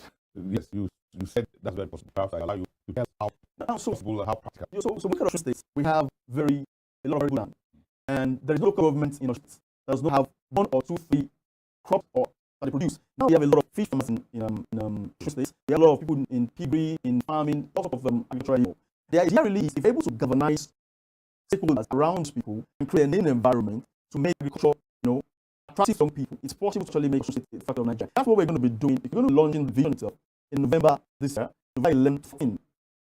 yes, you said that's very possible. Perhaps I allow you to tell how possible and how practical. So we at Osun State, we have a lot of very good land, and there is no local government in Osun State that does not have 1 or 2, 3 crops that they produce. Now we have a lot of fish farmers in Osun State. We have a lot of people in piggery, in farming, all sorts of agricultural. The idea really is if able to galvanize stakeholders around people and create an environment to make agriculture attractive young people, it's possible to actually make Osun State a factor of Nigeria. That's what we're going to be doing. We're going to launch the vision itself in November this year, November 11th.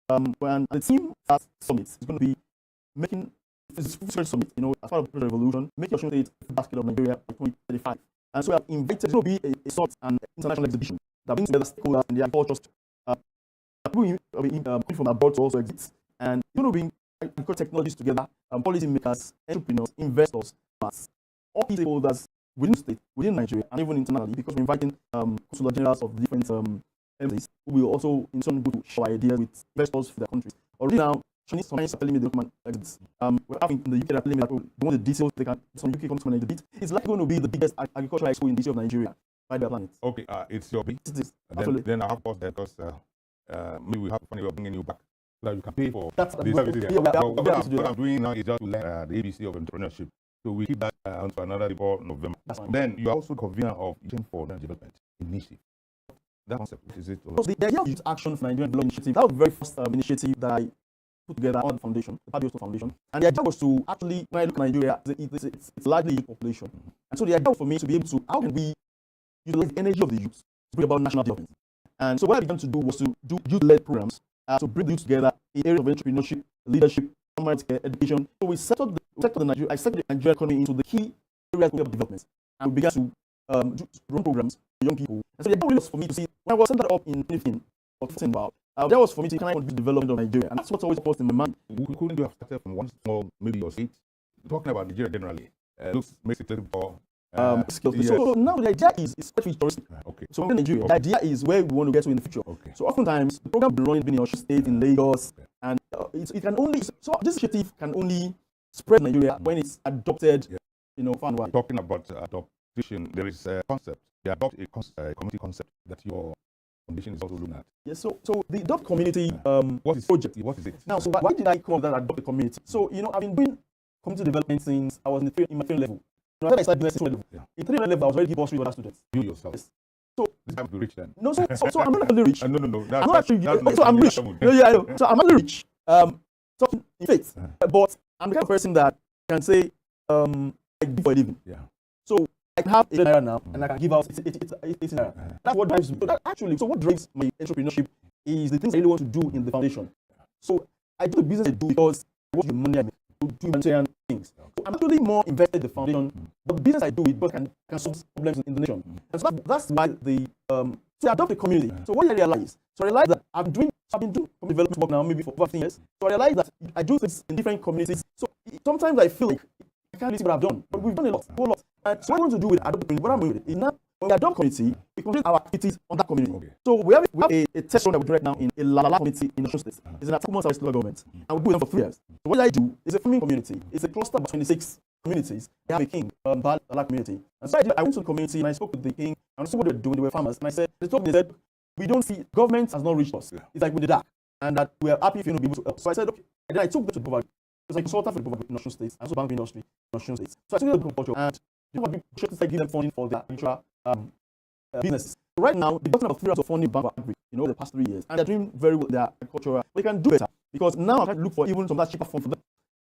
And the team at summit is going to be making this summit, as part of the revolution, making Osun State the basket of Nigeria by 2035. And so we have invited to be a sort and international exhibition that brings together stakeholders in the agriculture. People coming from abroad to also exist. And you're going to bring agricultural technologies together, policy makers, entrepreneurs, investors, farmers, all key stakeholders within the state, within Nigeria, and even internationally, because we're inviting consular generals of different embassies who will also in turn go to share ideas with investors for their countries. Already now, Chinese companies are telling me they don't exits. We're having in the UK, they're telling me that they want the details, they can, some UK companies come in the bit. It's likely going to be the biggest agricultural expo in the history of Nigeria by the planet. Okay, it's your bit. Then I have pause there because maybe we have a funny way of bringing you back so that you can pay for the services. What I'm doing now is just to learn the ABC of entrepreneurship. So we keep that until another report in November. Then you are also convener of Youth for Development Initiative. That concept, is it? So the idea of Youth Action for Nigerian Development Initiative, that was the very first initiative that I put together on the foundation, the Paddy Foundation. And the idea was to actually, when I look at Nigeria, it's largely youth population. And so the idea was for me to be able to, how can we utilize the energy of the youth to bring about national development? And so what I began to do was to do youth-led programs to bring the youth together in areas of entrepreneurship, leadership, human care, education. So we set up the Nigerian economy into the key areas of development. And we began to run programs for young people. And so the idea was for me to see, when I was centered up in 2015 or 2014, that was for me to kind of contribute to the development of Nigeria. And that's what's always supposed in my mind. We couldn't have started from one small, maybe your state, talking about Nigeria generally. Makes it a little more. So now the idea is quite futuristic. Okay. So in Nigeria, the idea is where we want to get to in the future. Okay. So oftentimes the program been running in Osun State, in Lagos, and it can only, so this initiative can only spread Nigeria when it's adopted, far and wide. Talking about adoption, there is a concept. You adopt a community concept that your foundation is also looking at. Yes. So the adopt community what is project. What is it? Now, so why did I come up with that adopt a community? So I've been doing community development since I was in my training level. I started business in level. In training level, I was already boss with other students. You yourself. Yes. So this time to be rich then. No, so I'm not actually rich. No. I'm not actually. So I'm rich. No, yeah, I know. So I'm actually rich. So in faith, but I'm the kind of person that can say I do for a living. Yeah. So I can have $8 now, and I can give out $18. That's what drives me. So what drives my entrepreneurship is the things I really want to do in the foundation. So I do the business I do because I want the money I make to do humanitarian things. So I'm actually more invested in the foundation, but the business I do it but can solve problems in the nation. And so that's why so I adopt a community. So what I realized? So I realized that I've been doing community development work now maybe for over 15 years. So I realized that I do things in different communities. So sometimes I feel like I can't really see what I've done, but we've done a whole lot. And so what I want to do with adopt community, what I'm doing with it is now when we adopt community, we complete our activities on that community. Okay. So we have a test run that we do right now in a Lala community in Osun State. It's in a 2 months of local government, and we do it for 3 years. So what I do is a farming community. It's a cluster of 26 communities. They have a king, Lala community. And so I went to the community and I spoke with the king and I saw what they were doing. They were farmers, and they said, we don't see government has not reached us. It's like with the dark, and that we are happy if you be able to help. So I said, okay. And then I took them to the government. Because I consulted for the government in Osun State, and also bank industry in Osun State. So I took them to agriculture, and they want to give them funding for their agricultural businesses. So right now, they got about 3 years of funding bank for agri, the past 3 years, and they're doing very well. Their agricultural, they can do better because now I'm trying to look for even some of that cheaper fund for them.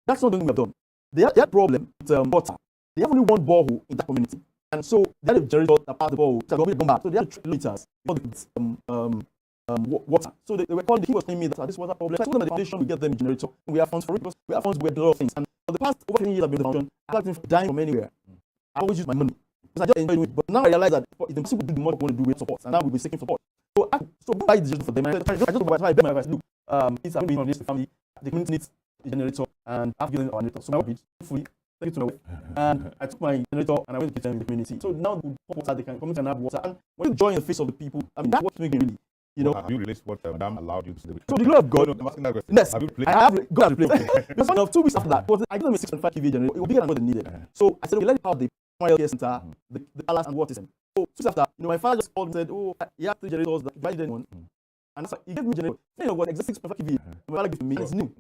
That's not the thing we have done. They have a problem with water. They have only one borehole in that community, and so they had a generator that passed the borehole. So they come back. So they had 3 liters for water. So they were calling. The king was telling me that this water problem. So I told them that the foundation will get them a generator. We have funds for it because we have funds with a lot of things. And for the past over 10 years I've been in the foundation, I have been dying from anywhere. I always use my money because I just enjoy it. But now I realize that it's impossible to do more want to do with support, and now we'll be seeking support. So buy the decision for them. I just buy my advice. Look, it's going to be from this family. The community needs a generator, and I've given our generator. So my work hopefully take it to my way. And I took my generator and I went to give them in the community. So now the water, they can come and have water. And when you join the face of the people, I mean that's what makes me really. Have you released what Madam allowed you to do? So the glory of God. I'm asking that question. Yes, have you played? I have God has replayed. Because one of 2 weeks after that, I gave them a 6.5 kV generator. It was bigger than what they needed. So I said, okay, let's power the primary care center, the palace and water system. So 2 weeks after, my father just called and said, oh, he had 3 generators. Why didn't one? And so he gave me a generator. You know what? Exactly 6.5 kV. My father gave to me. It's new.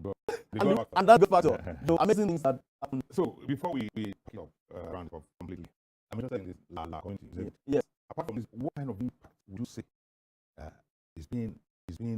And that got factor. The amazing things that happened. So before we pick up round up completely, I'm interested in this Lala community. Yes. Apart from this, what kind of impact would you say is being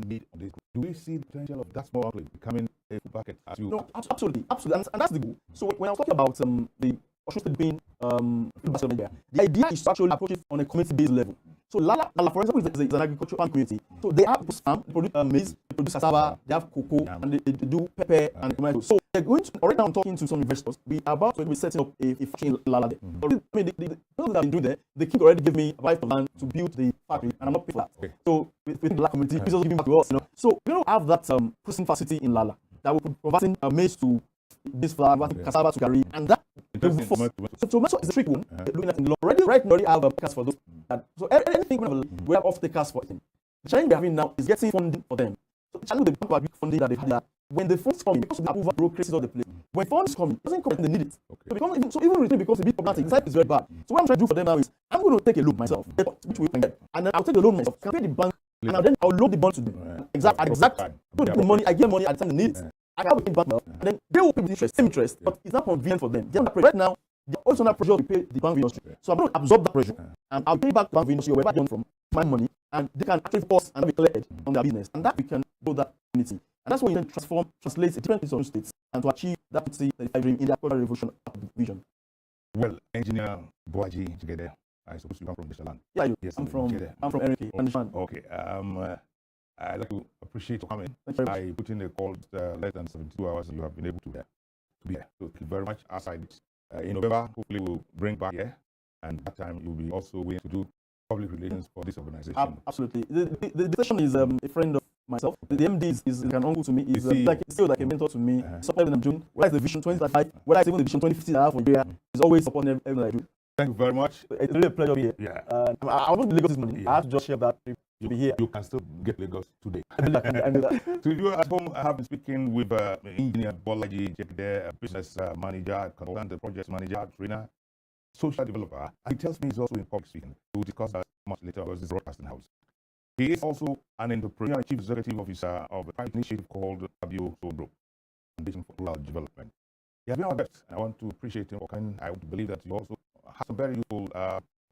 made on this? Do we see the potential of that small outlet becoming a bucket as you? No, absolutely. And that's the goal. So when I was talking about the Osun State being the idea is to actually approach it on a community-based level. So Lala, for example, is an agricultural farm community. So they have farm, they produce maize, they produce cassava, they have cocoa, and they do pepper and tomatoes. So they're going to, already now I'm talking to some investors. We are about to be setting up a factory in Lala there. I mean, the people that have been doing there, the king already gave me a right of land to build the factory, and I'm not paying for that. Okay. So within the Lala community, he's also giving back to us, So we don't have that processing facility in Lala that will be providing maize to this flour, cassava to Gary, and that so tomato is a trick one. Looking at the already have a cast for those. So anything we have off the cast for them. The challenge we're having now is getting funding for them. So the challenge with the funding that they've had, when the funds come in, because of the approval bureaucracies of the place, when funds come in, it doesn't come in, they need it. Okay. So even return becomes a bit problematic. The site is very bad. So what I'm trying to do for them now is I'm going to take a loan myself, which we can get, and then I'll take the loan myself, can pay the bank, and then I'll load the bond to them. The money, I get money at the time they need it. I can pay the bank now, and then they will pay the interest, same interest, but it's not convenient for them. Right now, they're also under pressure to pay the bank industry. So I'm going to absorb that pressure, and I'll pay back the bank industry wherever I done from my money, and they can actually force and have it collected on their business, and that we can build that community. And that's what you can translate a different piece of states, and to achieve that dream in the agricultural revolution vision. Well, Engineer Boaji together, I suppose you come from Bishaland. Yeah, yes, I'm from RNK. Okay. I'd like to appreciate you coming. I put in a call less than 72 hours, and you have been able to be here. So thank you very much. Aside in November, hopefully we'll bring back here, and that time you'll be also willing to do public relations for this organization. Absolutely. The session is a friend of myself. The MD is an uncle to me. He's still like a mentor to me. Sometime in June, whether it's the Vision 2035, whether it's even the Vision 2050 that I have for Nigeria, he's always supporting everything I do. Thank you very much. It's really a pleasure to be here. Yeah. I want to Lagos this morning. I have to just share that trip to be here. You can still get Lagos today. I do that. To you at home, I have been speaking with Engineer Bolaji Jekide, a business manager, consultant, project manager, trainer, social developer. And he tells me he's also in public speaking. We'll discuss that much later about this broadcasting house. He is also an entrepreneur and chief executive officer of a private initiative called Fabio Sobro, Foundation for Rural Development. He has been our guest. I want to appreciate him for coming. I want to believe that you also have some very useful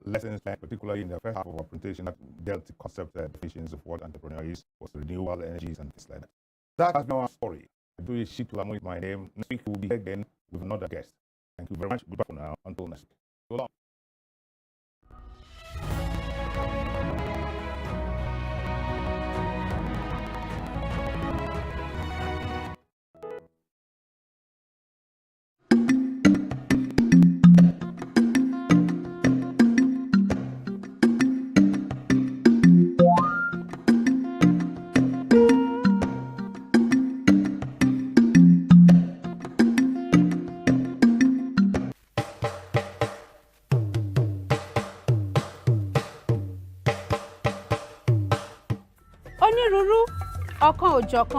lessons, particularly in the first half of our presentation that dealt with concept definitions of what entrepreneur is, what's renewable energies, and things like that. That has been our story. I do Shit Lamu with my name. Next week we'll be here again with another guest. Thank you very much. Goodbye for now. Until next week. So long. onírúurú ọ̀kan òjọ̀kan